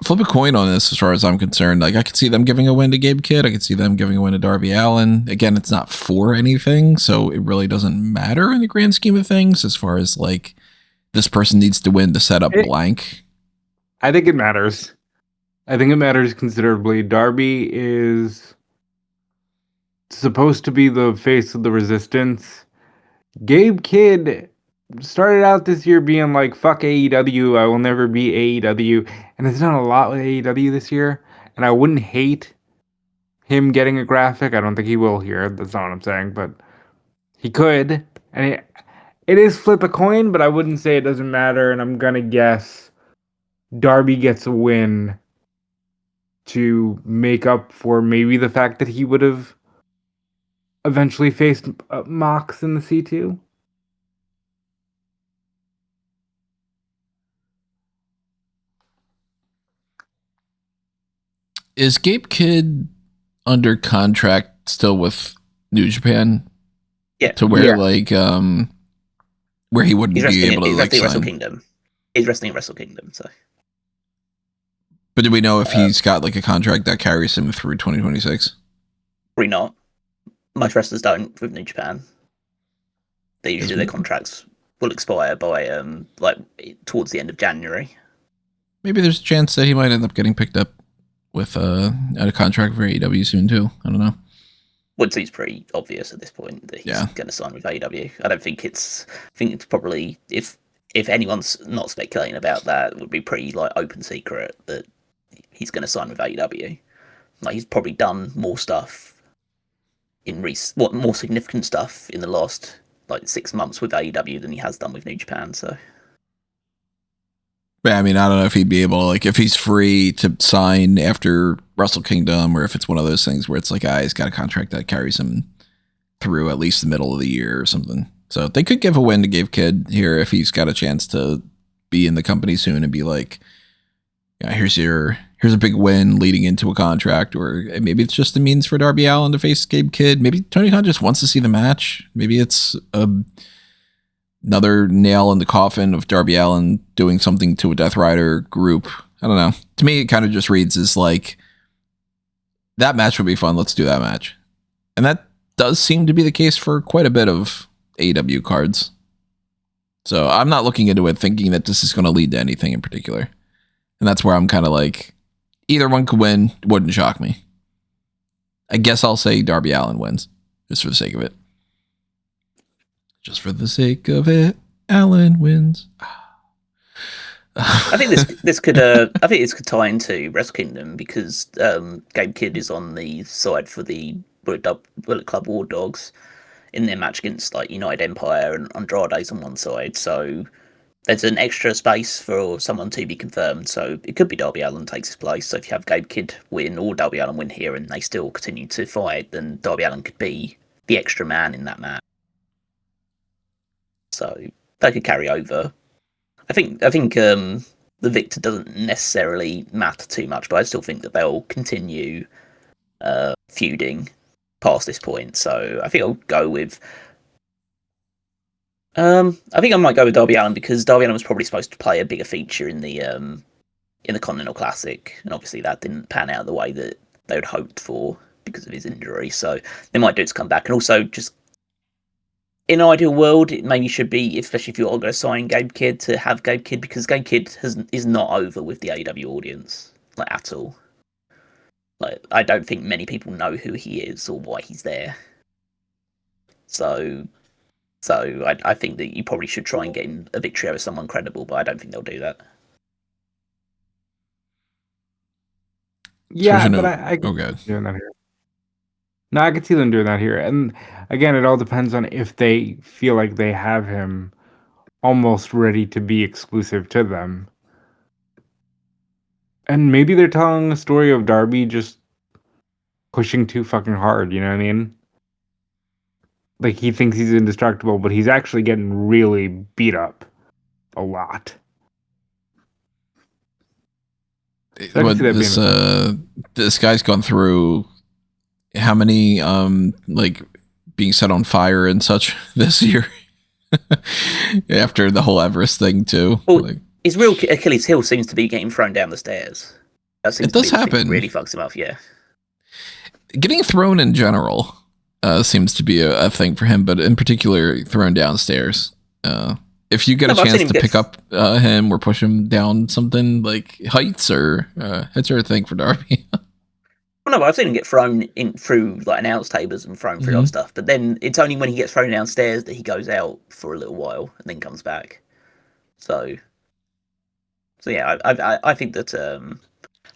[SPEAKER 1] Flip a coin on this as far as I'm concerned. Like, I could see them giving a win to Gabe Kidd. I could see them giving a win to Darby Allin. Again, it's not for anything, so it really doesn't matter in the grand scheme of things as far as, like, this person needs to win to set up blank.
[SPEAKER 3] I think it matters. I think it matters considerably. Darby is supposed to be the face of the Resistance. Gabe Kidd started out this year being like, fuck AEW, I will never be AEW, and has done a lot with AEW this year, and I wouldn't hate him getting a graphic. I don't think he will here, that's not what I'm saying, but he could, and it is flip a coin, but I wouldn't say it doesn't matter, and I'm gonna guess Darby gets a win to make up for maybe the fact that he would have eventually faced Mox in the C2.
[SPEAKER 1] Is Gabe Kidd under contract still with New Japan?
[SPEAKER 2] Yeah.
[SPEAKER 1] To where, like, where he wouldn't be able to, like, sign.
[SPEAKER 2] Wrestle Kingdom. He's wrestling at Wrestle Kingdom, so.
[SPEAKER 1] But do we know if he's got, like, a contract that carries him through 2026?
[SPEAKER 2] Probably not. Most wrestlers don't with New Japan. They usually, their contracts will expire by, like, towards the end of January.
[SPEAKER 1] Maybe there's a chance that he might end up getting picked up with a contract for AEW soon too. I don't know.
[SPEAKER 2] Would seems pretty obvious at this point that he's going to sign with AEW. I don't think it's. I think it's probably if anyone's not speculating about that, it would be pretty like open secret that he's going to sign with AEW. Like he's probably done more stuff more significant stuff in the last like 6 months with AEW than he has done with New Japan. So.
[SPEAKER 1] Yeah, I mean, I don't know if he'd be able to, like, if he's free to sign after Wrestle Kingdom, or if it's one of those things where it's like, he's got a contract that carries him through at least the middle of the year or something. So they could give a win to Gabe Kidd here if he's got a chance to be in the company soon and be like, yeah, here's a big win leading into a contract, or maybe it's just a means for Darby Allin to face Gabe Kidd. Maybe Tony Khan just wants to see the match. Maybe it's another nail in the coffin of Darby Allin doing something to a Death Rider group. I don't know. To me, it kind of just reads as like, that match would be fun. Let's do that match. And that does seem to be the case for quite a bit of AEW cards. So I'm not looking into it thinking that this is going to lead to anything in particular. And that's where I'm kind of like, either one could win. Wouldn't shock me. I guess I'll say Darby Allin wins, just for the sake of it. Just for the sake of it, Allin wins.
[SPEAKER 2] I think this could tie into Wrestle Kingdom because Gabe Kidd is on the side for the Bullet Club War Dogs in their match against like United Empire and Andrade's on one side. So there's an extra space for someone to be confirmed. So it could be Darby Allin takes his place. So if you have Gabe Kidd win or Darby Allin win here and they still continue to fight, then Darby Allin could be the extra man in that match. So they could carry over. I think the victor doesn't necessarily matter too much, but I still think that they'll continue feuding past this point. So I think I'll go with. I think I might go with Darby Allin because Darby Allin was probably supposed to play a bigger feature in the Continental Classic, and obviously that didn't pan out the way that they would hoped for because of his injury. So they might do it to come back, and also just. In an ideal world, it maybe should be, especially if you're going to sign Gabe Kidd, to have Gabe Kidd because Gabe Kidd is not over with the AEW audience like at all. Like I don't think many people know who he is or why he's there. So I think that you probably should try and get a victory over someone credible, but I don't think they'll do that.
[SPEAKER 3] Yeah, but I doing that here. No, I could see them doing that here. And again, it all depends on if they feel like they have him almost ready to be exclusive to them. And maybe they're telling a story of Darby just pushing too fucking hard, you know what I mean? like he thinks he's indestructible, but he's actually getting really beat up a lot.
[SPEAKER 1] What this guy's gone through how many like being set on fire and such this year after the whole Everest thing too.
[SPEAKER 2] Well, his real Achilles heel seems to be getting thrown down the stairs. That seems
[SPEAKER 1] it does happen.
[SPEAKER 2] Really fucks him up. Yeah,
[SPEAKER 1] getting thrown in general seems to be a thing for him, but in particular thrown downstairs. If you get a chance to pick up him or push him down something like heights or it's a thing for Darby.
[SPEAKER 2] Well, no, but I've seen him get thrown in through like announce tables and thrown through other stuff. But then it's only when he gets thrown downstairs that he goes out for a little while and then comes back. So yeah, I think that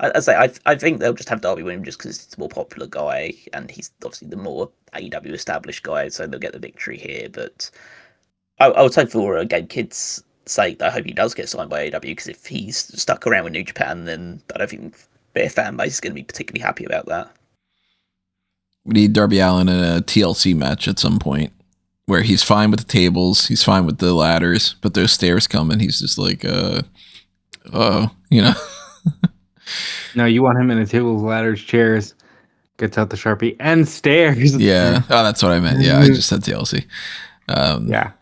[SPEAKER 2] I think they'll just have Darby win just because he's a more popular guy and he's obviously the more AEW established guy, so they'll get the victory here. But I would say for Gabe Kidd's sake, I hope he does get signed by AEW, because if he's stuck around with New Japan, then I don't think their fan base is going to be particularly happy about that.
[SPEAKER 1] We need Darby Allin in a TLC match at some point where he's fine with the tables, he's fine with the ladders, but those stairs come and he's just like, oh, you know.
[SPEAKER 3] No, you want him in the tables, ladders, chairs, gets out the Sharpie, and stairs.
[SPEAKER 1] Yeah. Oh, that's what I meant. Yeah, I just said TLC.
[SPEAKER 3] Yeah.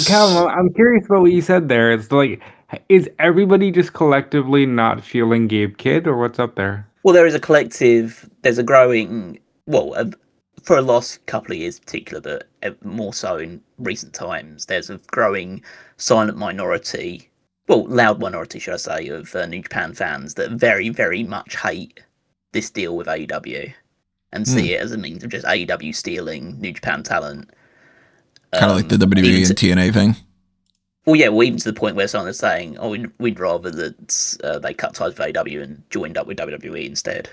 [SPEAKER 3] Callum, I'm curious about what you said there. It's like, is everybody just collectively not feeling Gabe Kidd, or what's up there?
[SPEAKER 2] Well, there is a collective, there's a growing, for a last couple of years in particular, but more so in recent times, there's a growing silent minority, loud minority, should I say, of New Japan fans that very, very much hate this deal with AEW and see it as a means of just AEW stealing New Japan talent.
[SPEAKER 1] Kind of like the WWE and TNA thing.
[SPEAKER 2] Well, yeah, even to the point where someone is saying, "Oh, we'd rather that they cut ties with AEW and joined up with WWE instead."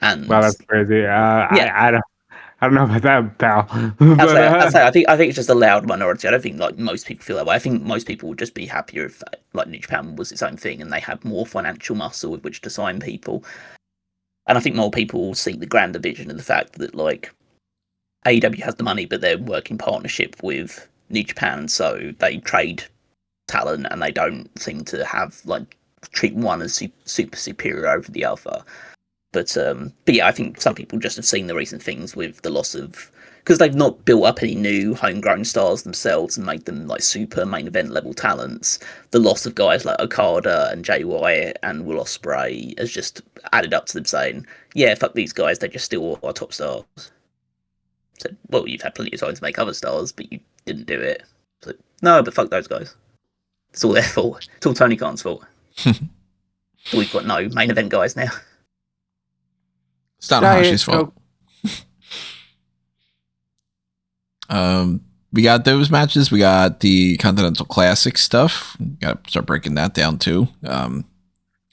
[SPEAKER 2] And
[SPEAKER 3] wow, that's crazy. I don't know about that, pal.
[SPEAKER 2] I think it's just a loud minority. I don't think like most people feel that way. I think most people would just be happier if like New Japan was its own thing and they had more financial muscle with which to sign people. And I think more people see the grander vision of the fact that like AEW has the money, but they're working partnership with New Japan, so they trade talent and they don't seem to have like treat one as super superior over the other. But yeah, I think some people just have seen the recent things with the loss of, because they've not built up any new homegrown stars themselves and made them like super main event level talents. The loss of guys like Okada and Jay White and Will Ospreay has just added up to them saying, yeah, fuck these guys, they're just still our top stars. So, well, you've had plenty of time to make other stars, but you didn't do it. So, no, but fuck those guys. It's all their fault. It's all Tony Khan's fault. We've got no main event guys now.
[SPEAKER 1] It's not Hashi's fault. We got those matches. We got the Continental Classic stuff. Got to start breaking that down too. And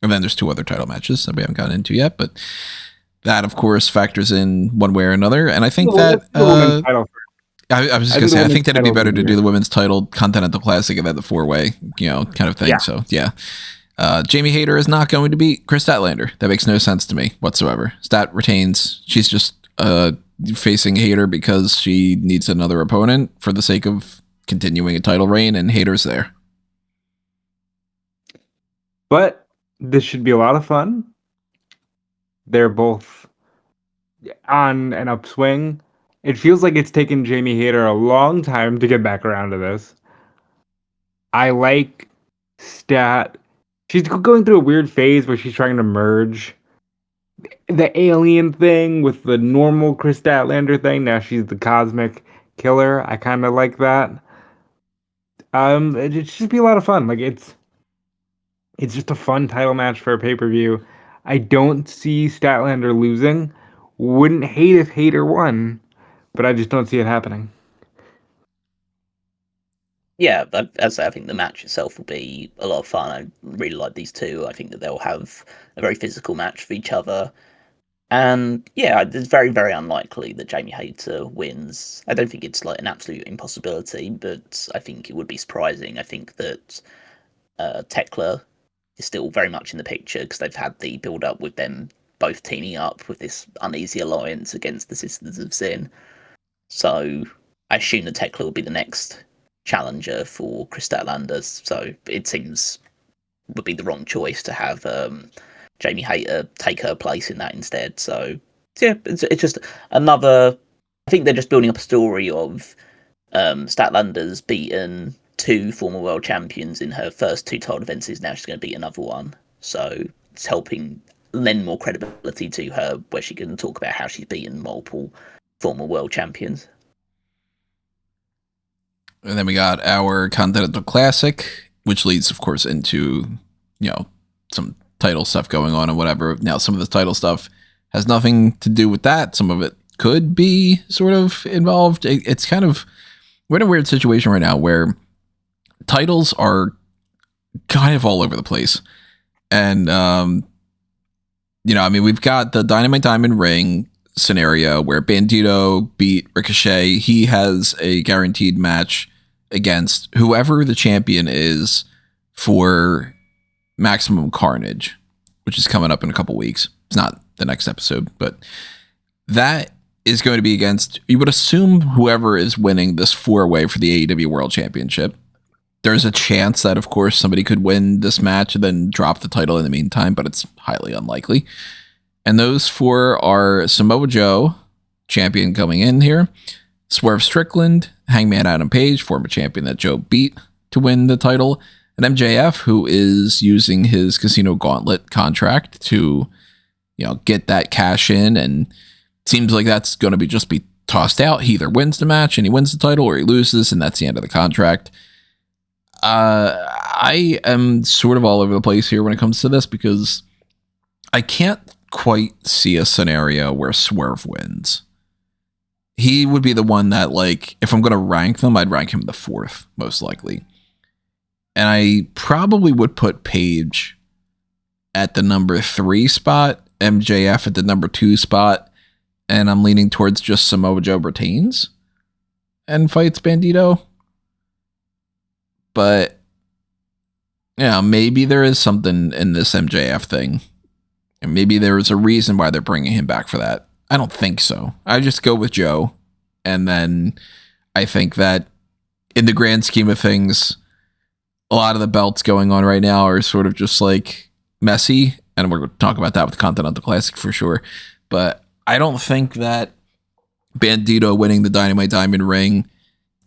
[SPEAKER 1] then there's 2 other title matches that we haven't gotten into yet, but that, of course, factors in one way or another. And I think I was just gonna say, I think that it'd be better to do the women's title Continental Classic and then the 4-way, kind of thing. Yeah. So yeah. Jamie Hayter is not going to beat Chris Statlander. That makes no sense to me whatsoever. Stat retains. She's just facing Hayter because she needs another opponent for the sake of continuing a title reign, and Hayter's there.
[SPEAKER 3] But this should be a lot of fun. They're both on an upswing. It feels like it's taken Jamie Hayter a long time to get back around to this. I like Stat. She's going through a weird phase where she's trying to merge the alien thing with the normal Chris Statlander thing. Now she's the cosmic killer. I kind of like that. It should be a lot of fun. Like it's just a fun title match for a pay-per-view. I don't see Statlander losing. Wouldn't hate if Hayter won, but I just don't see it happening.
[SPEAKER 2] Yeah, as I think the match itself will be a lot of fun. I really like these two. I think that they'll have a very physical match for each other. And yeah, it's very, very unlikely that Jamie Hayter wins. I don't think it's like an absolute impossibility, but I think it would be surprising. I think that Tekla is still very much in the picture because they've had the build-up with them both teaming up with this uneasy alliance against the Sisters of Sin. So I assume that Tekla will be the next challenger for Kris Statlander. So it seems would be the wrong choice to have Jamie Hayter take her place in that instead. So yeah, it's just another. I think they're just building up a story of Statlander's beaten 2 former world champions in her first 2 title defenses. Now she's going to beat another one. So it's helping lend more credibility to her, where she can talk about how she's beaten multiple former world champions.
[SPEAKER 1] And then we got our Continental Classic, which leads, of course, into, some title stuff going on and whatever. Now, some of the title stuff has nothing to do with that. Some of it could be sort of involved. It's kind of, we're in a weird situation right now where titles are kind of all over the place. And, we've got the Dynamite Diamond Ring scenario where Bandito beat Ricochet. He has a guaranteed match against whoever the champion is for Maximum Carnage, which is coming up in a couple weeks. It's not the next episode, but that is going to be against, you would assume, whoever is winning this 4-way for the AEW World Championship. There's a chance that, of course, somebody could win this match and then drop the title in the meantime, but it's highly unlikely. And those 4 are Samoa Joe, champion coming in here, Swerve Strickland, Hangman Adam Page, former champion that Joe beat to win the title, and MJF, who is using his Casino Gauntlet contract to, get that cash in, and it seems like that's going to just be tossed out. He either wins the match and he wins the title, or he loses, and that's the end of the contract. I am sort of all over the place here when it comes to this, because I can't quite see a scenario where Swerve wins. He would be the one that, if I'm going to rank them, I'd rank him the 4th, most likely. And I probably would put Page at the number 3 spot, MJF at the number 2 spot, and I'm leaning towards just Samoa Joe retains and fights Bandito. But, maybe there is something in this MJF thing. And maybe there is a reason why they're bringing him back for that. I don't think so. I just go with Joe. And then I think that in the grand scheme of things, a lot of the belts going on right now are sort of just messy. And we're going to talk about that with the Continental Classic for sure. But I don't think that Bandito winning the Dynamite Diamond Ring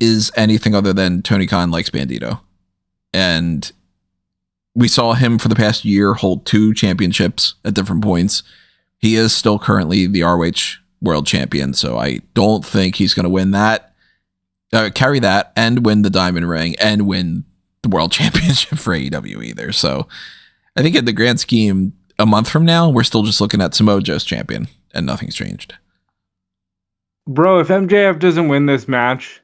[SPEAKER 1] is anything other than Tony Khan likes Bandito. And we saw him for the past year hold 2 championships at different points. He is still currently the ROH World Champion, so I don't think he's going to win that, carry that, and win the Diamond Ring, and win the World Championship for AEW either. So I think in the grand scheme, a month from now, we're still just looking at Samoa Joe's champion, and nothing's changed.
[SPEAKER 3] Bro, if MJF doesn't win this match,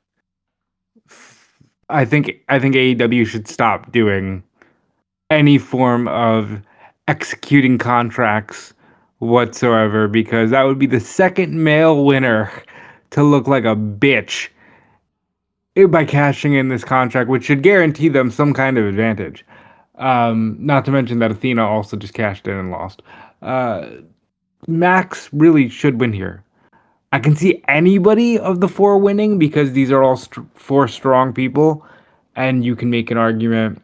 [SPEAKER 3] I think AEW should stop doing any form of executing contracts whatsoever, because that would be the second male winner to look like a bitch by cashing in this contract, which should guarantee them some kind of advantage. Not to mention that Athena also just cashed in and lost. Max really should win here. I can see anybody of the 4 winning, because these are all 4 strong people, and you can make an argument.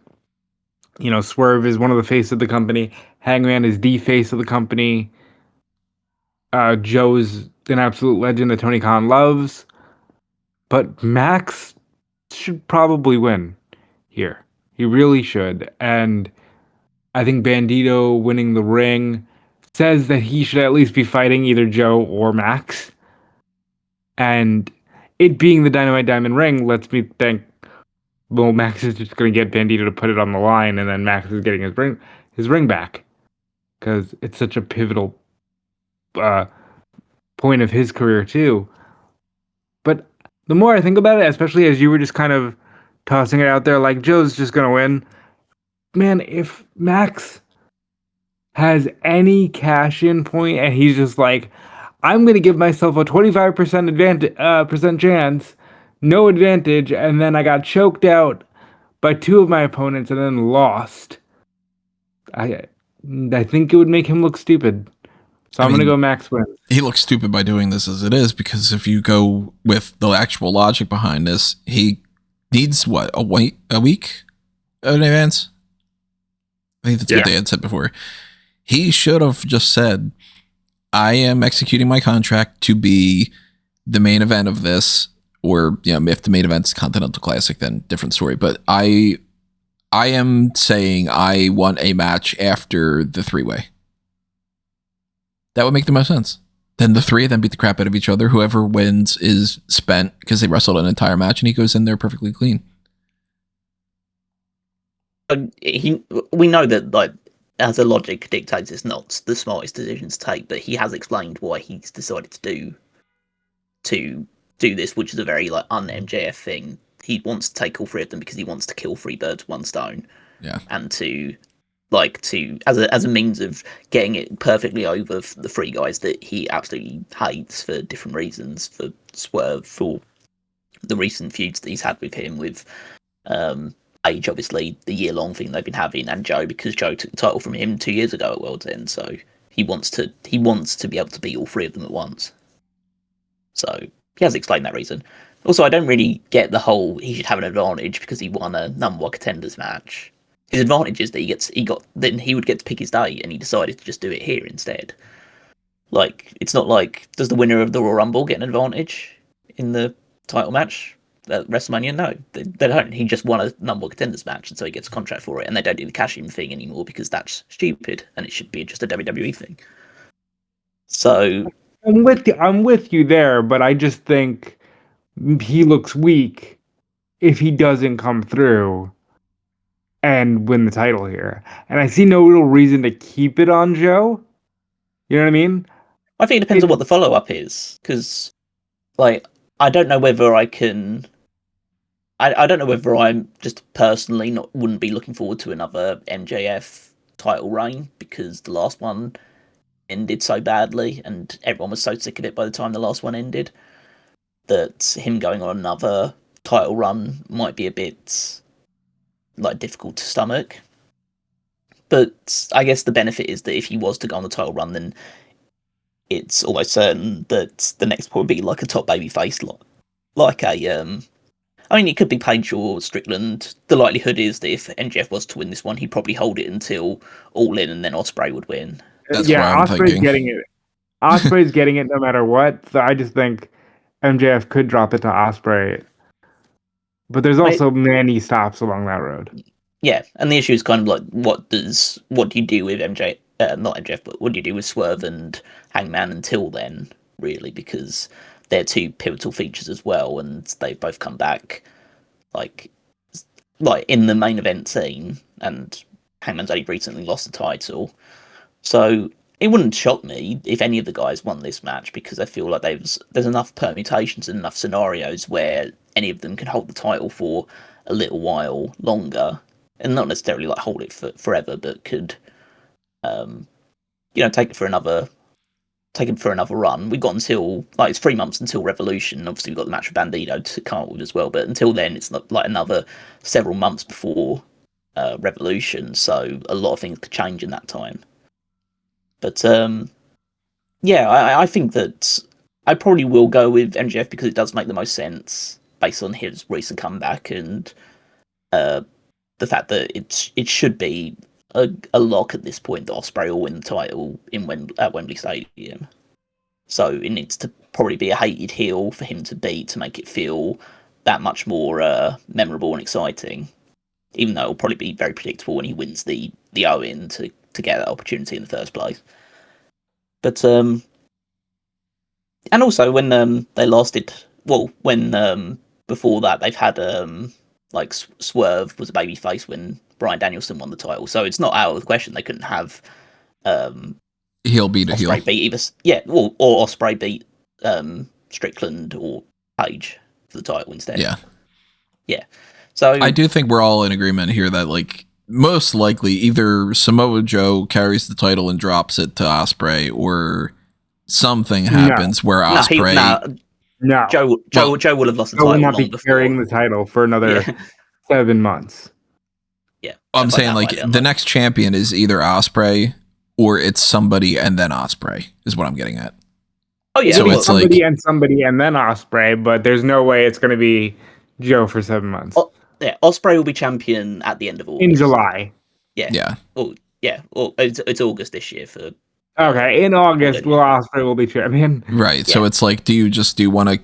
[SPEAKER 3] Swerve is one of the face of the company. Hangman is the face of the company. Joe's an absolute legend that Tony Khan loves. But Max should probably win here. He really should. And I think Bandito winning the ring says that he should at least be fighting either Joe or Max. And it being the Dynamite Diamond Ring lets me think, well, Max is just going to get Bandito to put it on the line, and then Max is getting his ring back, because it's such a pivotal point of his career too. But the more I think about it, especially as you were just kind of tossing it out there, Joe's just going to win. Man, if Max has any cash-in point and he's just I'm going to give myself a 25% percent chance, no advantage, and then I got choked out by 2 of my opponents and then lost. I think it would make him look stupid. So I'm going to go Max wins.
[SPEAKER 1] He looks stupid by doing this as it is, because if you go with the actual logic behind this, he needs what, a week in advance? I think that's what they had said before. He should have just said, I am executing my contract to be the main event of this, or if the main event's Continental Classic, then different story. But I am saying I want a match after the 3-way. That would make the most sense. Then the 3 of them beat the crap out of each other. Whoever wins is spent because they wrestled an entire match, and he goes in there perfectly clean.
[SPEAKER 2] We know that, like, as the logic dictates, it's not the smartest decision to take, but he has explained why he's decided to do this, which is a very like un-MJF thing. He wants to take all 3 of them because he wants to kill 3 birds with 1 stone.
[SPEAKER 1] Yeah, and
[SPEAKER 2] to as a means of getting it perfectly over the 3 guys that he absolutely hates for different reasons. For Swerve, for the recent feuds that he's had with him, with Age, obviously the year-long thing they've been having, and Joe, because Joe took the title from him 2 years ago at World's End, so he wants to be able to beat all 3 of them at once. So he has explained that reason. Also, I don't really get the whole he should have an advantage because he won a number 1 contenders match. His advantage is that then he would get to pick his day, and he decided to just do it here instead. Like, it's not like, does the winner of the Royal Rumble get an advantage in the title match at WrestleMania? No, they don't. He just won a number 1 contenders match, and so he gets a contract for it, and they don't do the cash-in thing anymore because that's stupid, and it should be just a WWE thing. So
[SPEAKER 3] I'm with you there, but I just think he looks weak if he doesn't come through and win the title here. And I see no real reason to keep it on Joe. You know what I mean?
[SPEAKER 2] I think it depends on what the follow-up is, because, like, I don't know whether I can... I don't know whether I'm just personally wouldn't be looking forward to another MJF title reign, because the last one ended so badly, and everyone was so sick of it by the time the last one ended, that him going on another title run might be a bit, like, difficult to stomach. But I guess the benefit is that if he was to go on the title run, then it's almost certain that the next point would be like a top baby face, like a I mean, it could be Page or Strickland. The likelihood is that if MJF was to win this one, he'd probably hold it until Allin, and then Ospreay would win.
[SPEAKER 1] That's what I'm thinking.
[SPEAKER 3] Getting it. Ospreay's getting it no matter what. So I just think MJF could drop it to Ospreay. But there's also many stops along that road.
[SPEAKER 2] Yeah, and the issue is kind of like, what do you do with MJ? Not MJF, but what do you do with Swerve and Hangman until then? Really, because they're 2 pivotal features as well, and they've both come back like in the main event scene, and Hangman's only recently lost the title. So it wouldn't shock me if any of the guys won this match, because I feel like there's enough permutations and enough scenarios where any of them can hold the title for a little while longer, and not necessarily like hold it for forever, but could take it for another run. We've got until, like, it's 3 months until Revolution. Obviously, we've got the match with Bandido to come up with as well, but until then, it's not like another several months before Revolution, so a lot of things could change in that time. But I think that I probably will go with MJF because it does make the most sense based on his recent comeback and the fact that it should be a lock at this point that Ospreay will win the title at Wembley Stadium. So it needs to probably be a hated heel for him to beat to make it feel that much more memorable and exciting. Even though it'll probably be very predictable when he wins the Owen to get that opportunity in the first place. But and also when they lasted, well, when before that they've had like Swerve was a babyface when Bryan Danielson won the title, so it's not out of the question they couldn't have
[SPEAKER 1] heel beat a
[SPEAKER 2] Ospreay
[SPEAKER 1] heel.
[SPEAKER 2] Beat either, or Ospreay beat Strickland or Page for the title instead. Yeah. So
[SPEAKER 1] I do think we're all in agreement here that, like, most likely either Samoa Joe carries the title and drops it to Ospreay, or something happens where Ospreay.
[SPEAKER 3] No,
[SPEAKER 2] Joe will have lost the title.
[SPEAKER 3] Will not be carrying the title for another 7 months.
[SPEAKER 2] Yeah,
[SPEAKER 1] I'm saying, like, the next champion is either Ospreay or it's somebody and then Ospreay is what I'm getting at.
[SPEAKER 2] Oh yeah,
[SPEAKER 1] So
[SPEAKER 3] It'll be
[SPEAKER 1] it's
[SPEAKER 3] somebody
[SPEAKER 1] like-
[SPEAKER 3] and somebody and then Ospreay, but there's no way it's going to be Joe for 7 months.
[SPEAKER 2] yeah, Ospreay will be champion at the end of August.
[SPEAKER 3] In July.
[SPEAKER 2] Yeah.
[SPEAKER 1] Yeah.
[SPEAKER 2] Well, yeah. Well, it's August this year for.
[SPEAKER 3] Okay, in August,
[SPEAKER 2] Well,
[SPEAKER 3] Ospreay will be champion.
[SPEAKER 1] Right. So
[SPEAKER 2] Yeah.
[SPEAKER 1] it's like, do you want to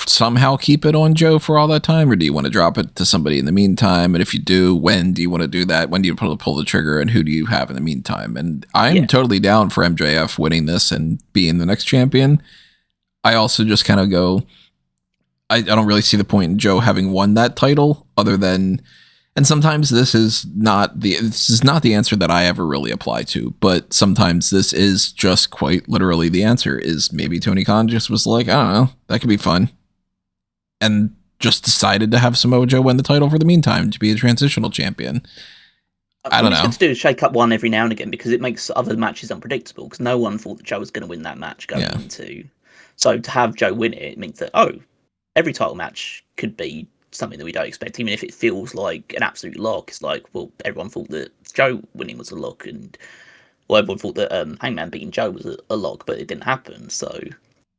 [SPEAKER 1] somehow keep it on Joe for all that time, or do you want to drop it to somebody in the meantime? And if you do, when do you want to do that? When do you pull the trigger, and who do you have in the meantime? And I'm totally down for MJF winning this and being the next champion. I also just kind of go, I don't really see the point in Joe having won that title other than, and sometimes this is not the answer that I ever really apply to, but sometimes this is just quite literally the answer is maybe Tony Khan just was like, I don't know, that could be fun. And just decided to have Samoa Joe win the title for the meantime to be a transitional champion. I don't know.
[SPEAKER 2] What it's good to do is shake up one every now and again because it makes other matches unpredictable because no one thought that Joe was going to win that match going into. So to have Joe win it means that, every title match could be something that we don't expect, even if it feels like an absolute lock. It's like, well, everyone thought that Joe winning was a lock, and everyone thought that Hangman beating Joe was a lock, but it didn't happen. So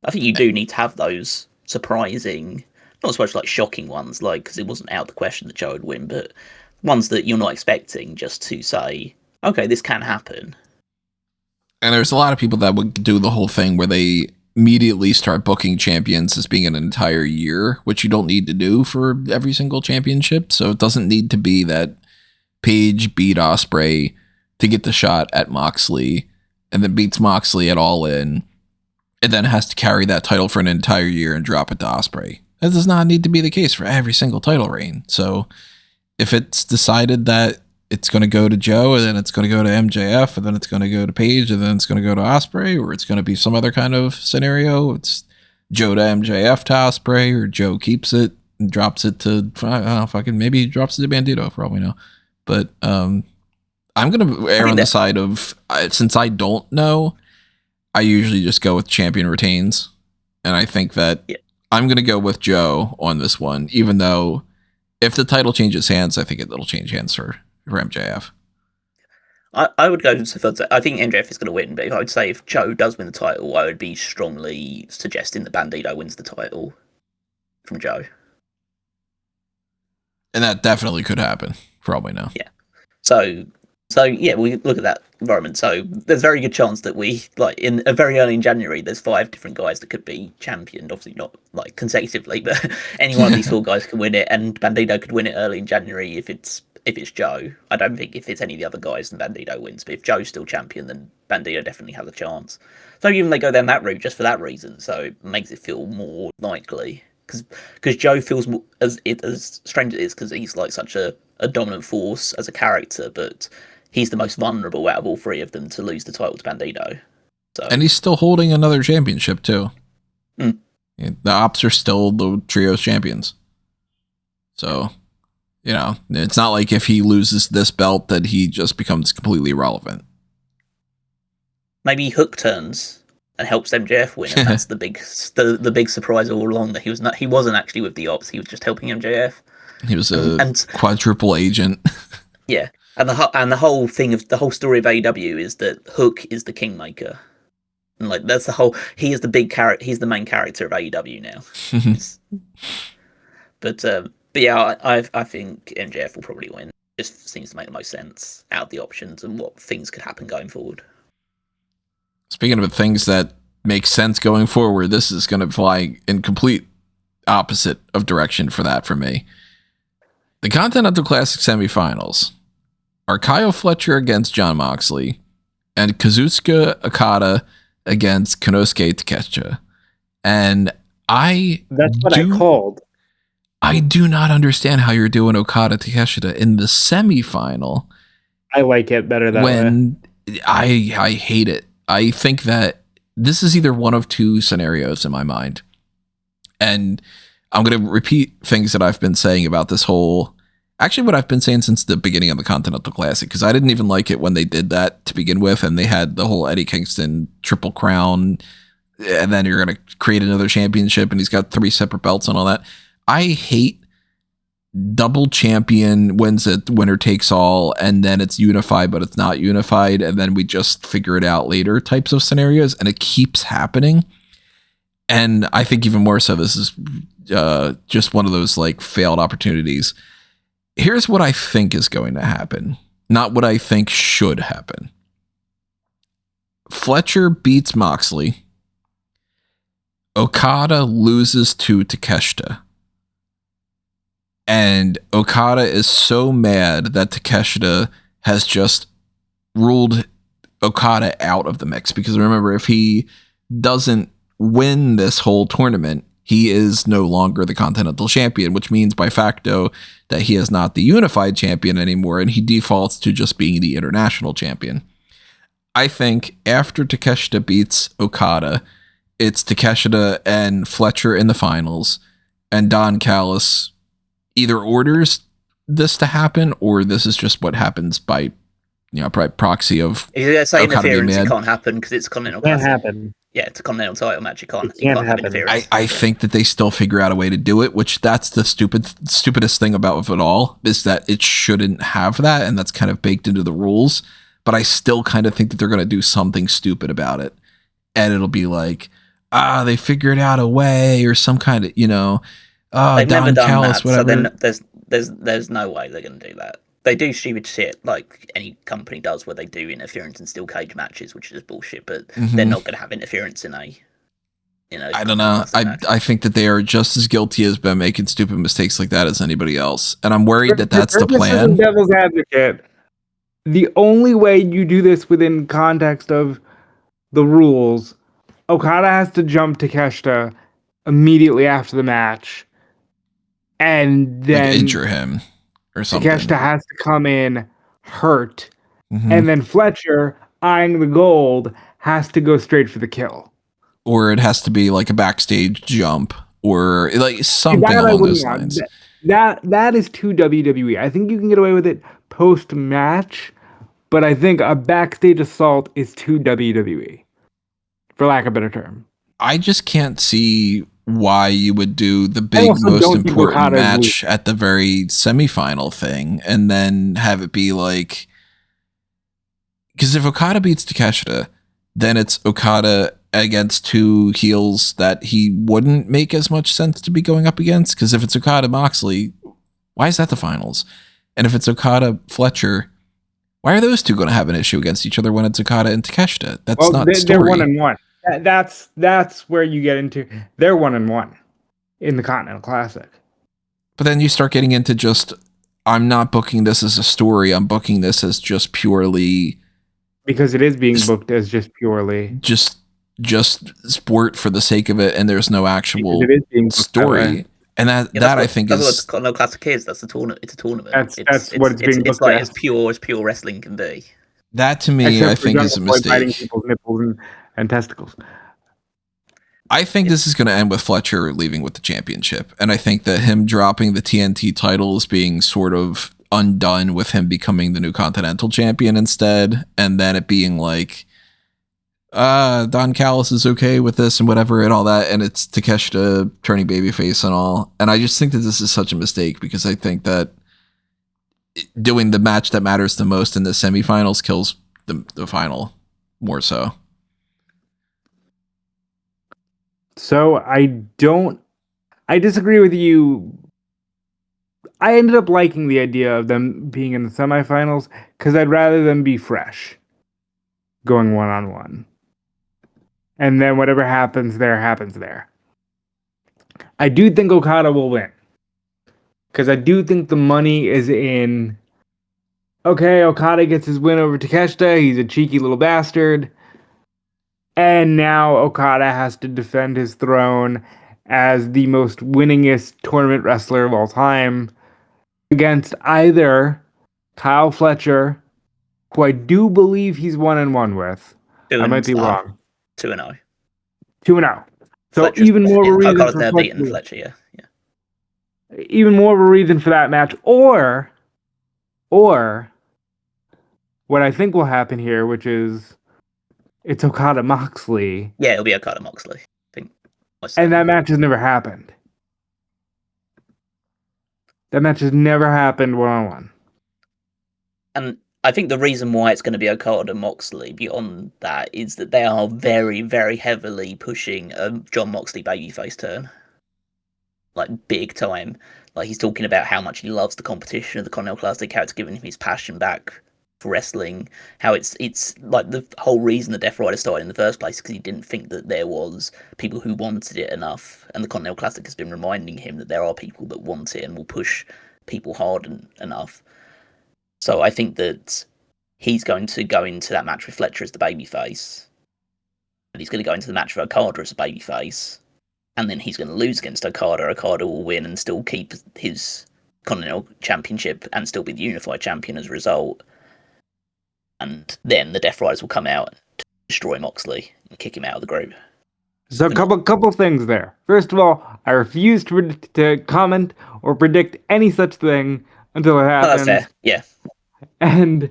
[SPEAKER 2] I think you do need to have those surprising, not so much like shocking ones, like because it wasn't out of the question that Joe would win, but ones that you're not expecting, just to say, okay, this can happen.
[SPEAKER 1] And there's a lot of people that would do the whole thing where they immediately start booking champions as being an entire year, which you don't need to do for every single championship. So it doesn't need to be that Paige beat Ospreay to get the shot at Moxley and then beats Moxley at Allin and then has to carry that title for an entire year and drop it to Ospreay. That does not need to be the case for every single title reign. So if it's decided that it's going to go to Joe, and then it's going to go to MJF, and then it's going to go to Paige, and then it's going to go to Ospreay, or it's going to be some other kind of scenario. It's Joe to MJF to Ospreay, or Joe keeps it and drops it to, I don't know, maybe he drops it to Bandito for all we know. But I'm going to err on the side of, since I don't know, I usually just go with champion retains. And I think that I'm going to go with Joe on this one, even though if the title changes hands, I think it'll change hands for MJF.
[SPEAKER 2] I would go so far. I think MJF is going to win, but I would say if Joe does win the title, I would be strongly suggesting that Bandito wins the title from Joe.
[SPEAKER 1] And that definitely could happen, for all we know.
[SPEAKER 2] Yeah. So yeah, we look at that environment. So there's a very good chance that we, like, in very early in January, there's 5 different guys that could be championed. Obviously not like consecutively, but any one of these 4 guys can win it, and Bandito could win it early in January if it's Joe. I don't think if it's any of the other guys, then Bandito wins. But if Joe's still champion, then Bandito definitely has a chance. So even they go down that route just for that reason, so it makes it feel more likely. Because Joe feels more, as strange as it is, because he's like such a dominant force as a character, but he's the most vulnerable out of all 3 of them to lose the title to Bandito. So.
[SPEAKER 1] And he's still holding another championship too. The Ops are still the trios champions. So, you know, it's not like if he loses this belt that he just becomes completely irrelevant.
[SPEAKER 2] Maybe Hook turns and helps MJF win, and that's the big surprise all along, that he wasn't actually with the Ops, he was just helping MJF.
[SPEAKER 1] He was a quadruple agent.
[SPEAKER 2] Yeah, and the whole thing of the whole story of AEW is that Hook is the kingmaker, and like that's the whole. He is the big character. He's the main character of AEW now. But yeah, I think MJF will probably win. Just seems to make the most sense out of the options and what things could happen going forward.
[SPEAKER 1] Speaking of things that make sense going forward, this is going to fly in complete opposite of direction for that for me. The Continental Classic semifinals are Kyle Fletcher against Jon Moxley and Kazuchika Okada against Konosuke Takeshita. And
[SPEAKER 3] that's what I called.
[SPEAKER 1] I do not understand how you're doing Okada Takeshita in the semifinal.
[SPEAKER 3] I like it better that way.
[SPEAKER 1] I hate it. I think that this is either one of 2 scenarios in my mind. And I'm going to repeat things that I've been saying about this whole... Actually, what I've been saying since the beginning of the Continental Classic, because I didn't even like it when they did that to begin with, and they had the whole Eddie Kingston Triple Crown, and then you're going to create another championship, and he's got 3 separate belts and all that. I hate double champion wins it, winner takes all, and then it's unified, but it's not unified, and then we just figure it out later types of scenarios, and it keeps happening. And I think even more so, this is just one of those like failed opportunities. Here's what I think is going to happen, not what I think should happen. Fletcher beats Moxley. Okada loses to Takeshita. And Okada is so mad that Takeshita has just ruled Okada out of the mix. Because remember, if he doesn't win this whole tournament, he is no longer the Continental Champion, which means by facto that he is not the unified champion anymore, and he defaults to just being the international champion. I think after Takeshita beats Okada, it's Takeshita and Fletcher in the finals, and Don Callis either orders this to happen, or this is just what happens by, proxy of.
[SPEAKER 2] You're saying
[SPEAKER 1] Okada
[SPEAKER 2] interference, it can't happen because it's Continental.
[SPEAKER 3] Can't happen.
[SPEAKER 2] Yeah, it's a Continental title match. You can't
[SPEAKER 3] have
[SPEAKER 2] interference.
[SPEAKER 1] I think that they still figure out a way to do it, which that's the stupidest thing about it all, is that it shouldn't have that, and that's kind of baked into the rules. But I still kind of think that they're going to do something stupid about it, and it'll be like, they figured out a way, or some kind of,
[SPEAKER 2] they've never done
[SPEAKER 1] Callis,
[SPEAKER 2] that,
[SPEAKER 1] whatever.
[SPEAKER 2] so then there's no way they're going to do that. They do stupid shit like any company does, where they do interference in steel cage matches, which is bullshit. But they're not going to have interference in a.
[SPEAKER 1] I don't know. I think that they are just as guilty as been making stupid mistakes like that as anybody else, and I'm worried that that's the plan.
[SPEAKER 3] Devil's advocate. The only way you do this within context of the rules, Okada has to jump Takeshita immediately after the match, and then
[SPEAKER 1] injure him or something.
[SPEAKER 3] Takeshita has to come in hurt, and then Fletcher, eyeing the gold, has to go straight for the kill.
[SPEAKER 1] Or it has to be like a backstage jump, or like something along those lines.
[SPEAKER 3] That is too WWE. I think you can get away with it post-match, but I think a backstage assault is too WWE, for lack of a better term.
[SPEAKER 1] I just can't see why you would do the big, most important match at the very semifinal thing and then have it be like, because if Okada beats Takeshita, then it's Okada against two heels that he wouldn't make as much sense to be going up against. Because if it's Okada Moxley, why is that the finals? And if it's Okada Fletcher, why are those two going to have an issue against each other when it's Okada and Takeshita? That's not the story.
[SPEAKER 3] They're 1-1. That's where you get into. They're 1-1 in the Continental Classic.
[SPEAKER 1] But then you start getting into just, I'm not booking this as a story. I'm booking this as just purely,
[SPEAKER 3] because it is being booked as just purely
[SPEAKER 1] just sport for the sake of it, and there's no actual story. And that I think is
[SPEAKER 2] what the Continental Classic is. That's the tournament. It's a tournament.
[SPEAKER 3] That's what it's being booked as.
[SPEAKER 2] As pure wrestling can be.
[SPEAKER 1] That to me, I think, is a mistake.
[SPEAKER 3] People's nipples and testicles.
[SPEAKER 1] I think this is going to end with Fletcher leaving with the championship, and I think that him dropping the TNT title is being sort of undone with him becoming the new Continental Champion instead, and then it being like, Don Callis is okay with this and whatever and all that, and it's Takeshita turning babyface and all. And I just think that this is such a mistake, because I think that doing the match that matters the most in the semifinals kills the final more so.
[SPEAKER 3] So I disagree with you. I ended up liking the idea of them being in the semifinals because I'd rather them be fresh, going 1-on-1. And then whatever happens there, happens there. I do think Okada will win, because I do think the money is in, okay, Okada gets his win over Takeshita, he's a cheeky little bastard, and now Okada has to defend his throne as the most winningest tournament wrestler of all time against either Kyle Fletcher, who I do believe he's 1-1 with. I might be wrong.
[SPEAKER 2] 2-0.
[SPEAKER 3] 2-0. So
[SPEAKER 2] Fletcher's,
[SPEAKER 3] even more of a reason
[SPEAKER 2] Okada's
[SPEAKER 3] for
[SPEAKER 2] never beaten Fletcher, yeah.
[SPEAKER 3] Even more of a reason for that match, or what I think will happen here, which is it's Okada Moxley.
[SPEAKER 2] Yeah, it'll be Okada Moxley. I think.
[SPEAKER 3] And that match has never happened. That match has never happened one-on-one.
[SPEAKER 2] And I think the reason why it's going to be Okada and Moxley beyond that is that they are very, very heavily pushing a John Moxley babyface turn. Like, big time. Like, he's talking about how much he loves the competition of the Continental Classic, how it's given him his passion back for wrestling, how it's like the whole reason the Death Rider started in the first place because he didn't think that there was people who wanted it enough, and the Continental Classic has been reminding him that there are people that want it and will push people hard enough. So I think that he's going to go into that match with Fletcher as the babyface, and he's going to go into the match with Okada as a babyface, and then he's going to lose against Okada. Okada will win and still keep his Continental Championship and still be the Unified Champion as a result. And then the Death Riders will come out to destroy Moxley and kick him out of the group.
[SPEAKER 3] So a couple things there. First of all, I refuse to comment or predict any such thing until it happens.
[SPEAKER 2] Oh, that's fair. Yeah.
[SPEAKER 3] And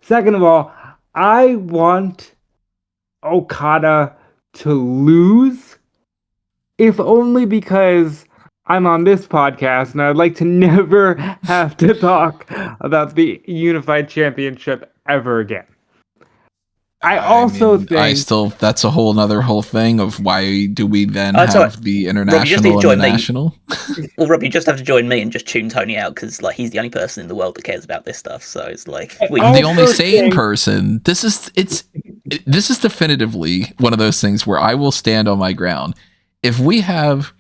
[SPEAKER 3] second of all, I want Okada to lose, if only because I'm on this podcast and I'd like to never have to talk about the Unified Championship ever again.
[SPEAKER 1] That's a whole thing of why do we then have the international and the national?
[SPEAKER 2] Well, Rob, you just have to join me and just tune Tony out because like he's the only person in the world that cares about this stuff. So it's like
[SPEAKER 1] I'm the only sane person. This is definitively one of those things where I will stand on my ground. If we have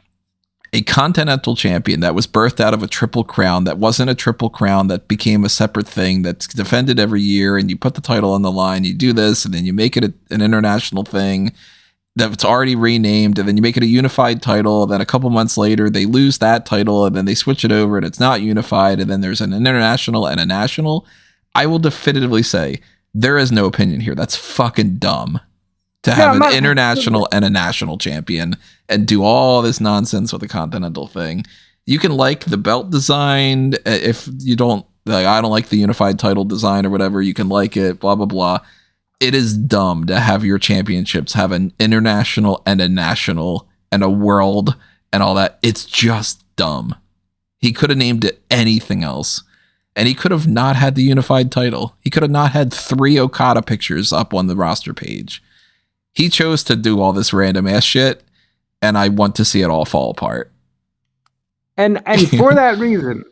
[SPEAKER 1] a Continental Champion that was birthed out of a Triple Crown, that wasn't a Triple Crown, that became a separate thing that's defended every year, and you put the title on the line, you do this, and then you make it an international thing that's already renamed, and then you make it a unified title, then a couple months later they lose that title, and then they switch it over and it's not unified, and then there's an international and a national. I will definitively say there is no opinion here. That's fucking dumb. To have an international and a national champion and do all this nonsense with the Continental thing. You can like the belt design. If you don't, like, I don't like the unified title design or whatever, you can like it, blah, blah, blah. It is dumb to have your championships have an international and a national and a world and all that. It's just dumb. He could have named it anything else. And he could have not had the unified title. He could have not had 3 Okada pictures up on the roster page. He chose to do all this random ass shit, and I want to see it all fall apart.
[SPEAKER 3] And for that reason,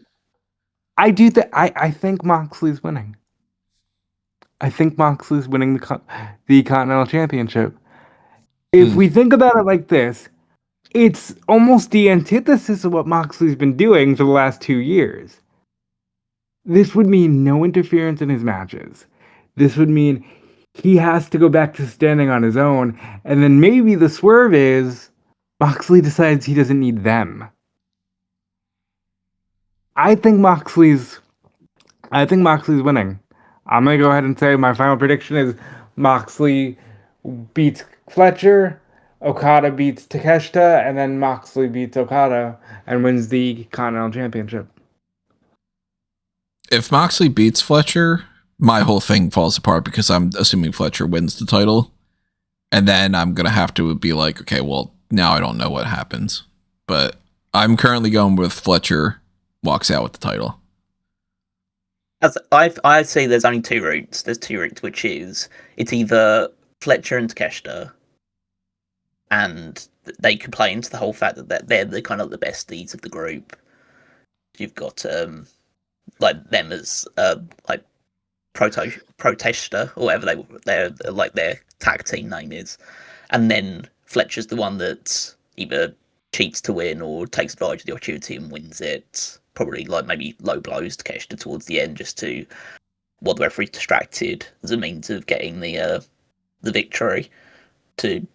[SPEAKER 3] I do that. I think Moxley's winning. I think Moxley's winning the Continental Championship. If we think about it like this, it's almost the antithesis of what Moxley's been doing for the last 2 years. This would mean no interference in his matches. This would mean he has to go back to standing on his own, and then maybe the swerve is Moxley decides he doesn't need them. I think Moxley's winning. I'm gonna go ahead and say my final prediction is Moxley beats Fletcher, Okada beats Takeshita, and then Moxley beats Okada and wins the Continental Championship.
[SPEAKER 1] If Moxley beats Fletcher, my whole thing falls apart because I'm assuming Fletcher wins the title. And then I'm going to have to be like, okay, well, now I don't know what happens. But I'm currently going with Fletcher walks out with the title.
[SPEAKER 2] I say there's only 2 routes. There's 2 routes, which is it's either Fletcher and Takeshita, and they could play into the whole fact that they're the kind of the besties of the group. You've got like them as like Protesta or whatever their tag team name is, and then Fletcher's the one that either cheats to win or takes advantage of the opportunity and wins it. Probably like maybe low blows to Takeshita towards the end just to while the referee's distracted as a means of getting the victory to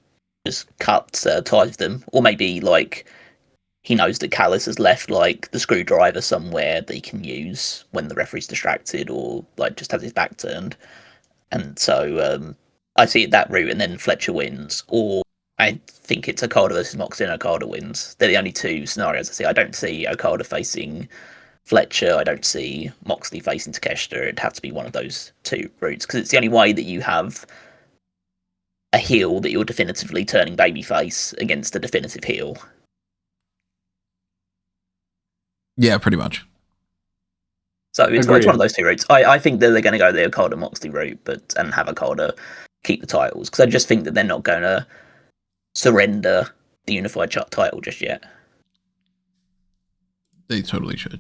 [SPEAKER 2] just cut ties with them, or maybe like he knows that Callis has left like the screwdriver somewhere that he can use when the referee's distracted, or like just has his back turned. And so I see it that route, and then Fletcher wins, or I think it's Okada versus Moxley and Okada wins. They're the only 2 scenarios I see. I don't see Okada facing Fletcher. I don't see Moxley facing Takeshita. It'd have to be one of those 2 routes because it's the only way that you have a heel that you're definitively turning babyface against a definitive heel.
[SPEAKER 1] Yeah, pretty much.
[SPEAKER 2] So it's one of those two routes. I think that they're going to go the Okada Moxley route, and have Okada keep the titles, because I just think that they're not going to surrender the unified title just yet.
[SPEAKER 1] They totally should.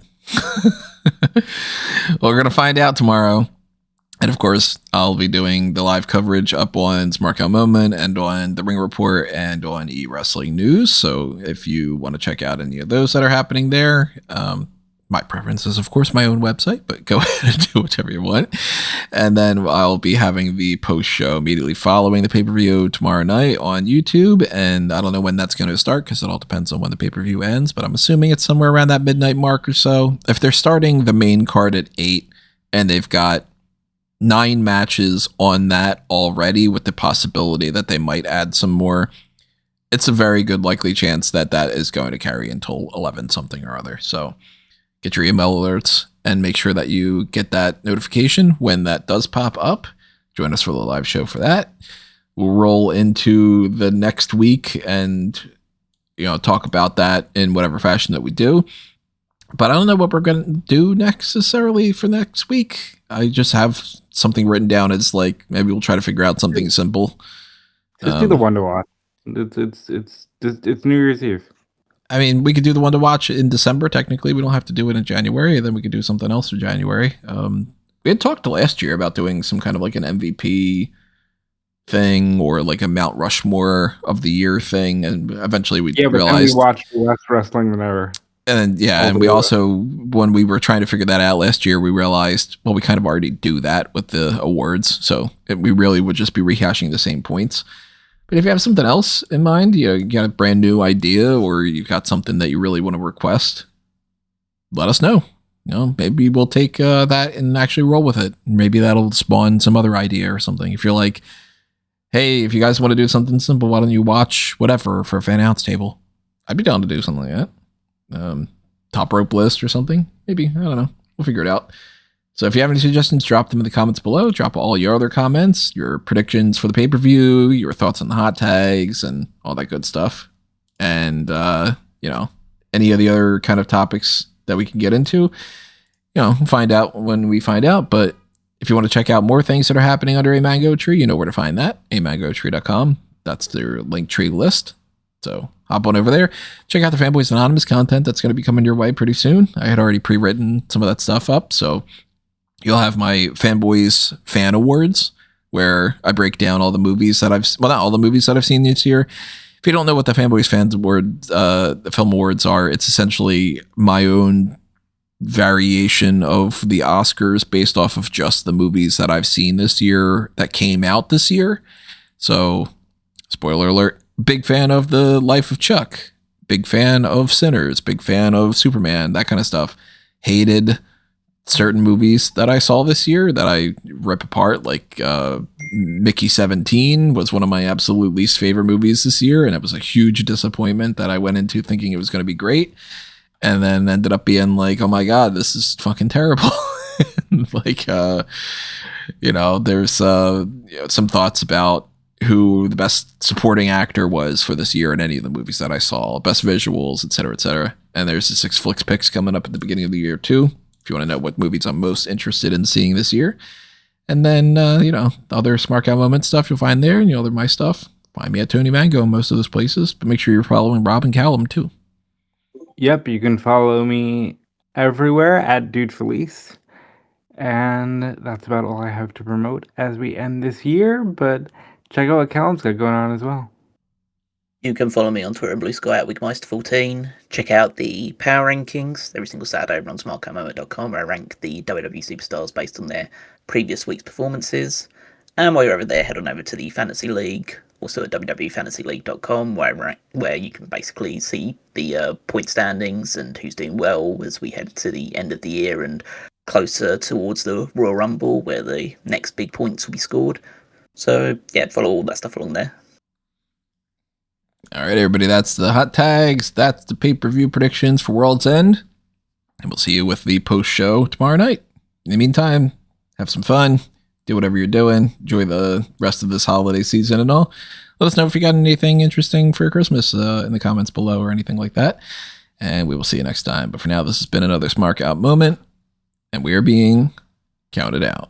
[SPEAKER 1] Well, we're going to find out tomorrow. And of course, I'll be doing the live coverage up on Smark Out Moment and on the Ring Report and on eWrestling News. So if you want to check out any of those that are happening there, my preference is, of course, my own website, but go ahead and do whichever you want. And then I'll be having the post show immediately following the pay-per-view tomorrow night on YouTube. And I don't know when that's going to start, because it all depends on when the pay-per-view ends, but I'm assuming it's somewhere around that midnight mark or so. If they're starting the main card at 8 and they've got 9 matches on that already, with the possibility that they might add some more, it's a very good likely chance that that is going to carry until 11 something or other. So get your email alerts and make sure that you get that notification when that does pop up. Join us for the live show for that. We'll roll into the next week and, talk about that in whatever fashion that we do. But I don't know what we're going to do necessarily for next week. I just have something written down as like, maybe we'll try to figure out something simple.
[SPEAKER 3] Just do the one to watch. It's New Year's Eve.
[SPEAKER 1] I mean, we could do the one to watch in December. Technically, we don't have to do it in January. And then we could do something else for January. We had talked last year about doing some kind of like an MVP thing, or like a Mount Rushmore of the year thing. And eventually we realized
[SPEAKER 3] we watched less wrestling than ever.
[SPEAKER 1] And and we also, when we were trying to figure that out last year, we realized, well, we kind of already do that with the awards. So we really would just be rehashing the same points. But if you have something else in mind, you got a brand new idea, or you've got something that you really want to request, let us know. Maybe we'll take that and actually roll with it. Maybe that'll spawn some other idea or something. If you're like, hey, if you guys want to do something simple, why don't you watch whatever for a fan announce table? I'd be down to do something like that. Top rope list or something, maybe. I don't know, we'll figure it out. So if you have any suggestions, drop them in the comments below. Drop all your other comments, your predictions for the pay-per-view, your thoughts on the hot tags and all that good stuff, and any of the other kind of topics that we can get into. Find out when we find out. But if you want to check out more things that are happening under A Mango Tree, you know where to find that. amangotree.com. That's their link tree list. So hop on over there. Check out the Fanboys Anonymous content that's going to be coming your way pretty soon. I had already pre-written some of that stuff up. So you'll have my Fanboys Fan Awards, where I break down all the movies that not all the movies that I've seen this year. If you don't know what the Fanboys Fans Award, the film awards are, it's essentially my own variation of the Oscars based off of just the movies that I've seen this year that came out this year. So, spoiler alert, big fan of The Life of Chuck, big fan of Sinners, big fan of Superman, that kind of stuff. Hated certain movies that I saw this year that I rip apart, like Mickey 17 was one of my absolute least favorite movies this year, and it was a huge disappointment that I went into thinking it was going to be great, and then ended up being like, oh my god, this is fucking terrible. Like there's some thoughts about who the best supporting actor was for this year in any of the movies that I saw, best visuals, etc., etc. And there's the 6 Flicks picks coming up at the beginning of the year too, if you want to know what movies I'm most interested in seeing this year. And then, other Smark Out Moment stuff you'll find there, and other my stuff. Find me at Tony Mango in most of those places, but make sure you're following Rob and Callum too.
[SPEAKER 3] Yep, you can follow me everywhere at Dude Felice. And that's about all I have to promote as we end this year, but check out what Callum's got going on as well.
[SPEAKER 2] You can follow me on Twitter and Blue Sky at Wigmeister14. Check out the Power Rankings every single Saturday over on smarkoutmoment.com, where I rank the WWE superstars based on their previous week's performances. And while you're over there, head on over to the Fantasy League, also at www.fantasyleague.com, where you can basically see the point standings and who's doing well as we head to the end of the year and closer towards the Royal Rumble, where the next big points will be scored. So, yeah, follow all that stuff along there.
[SPEAKER 1] All right, everybody, that's the hot tags. That's the pay-per-view predictions for World's End. And we'll see you with the post-show tomorrow night. In the meantime, have some fun. Do whatever you're doing. Enjoy the rest of this holiday season and all. Let us know if you got anything interesting for Christmas in the comments below or anything like that. And we will see you next time. But for now, this has been another Smark Out Moment. And we are being counted out.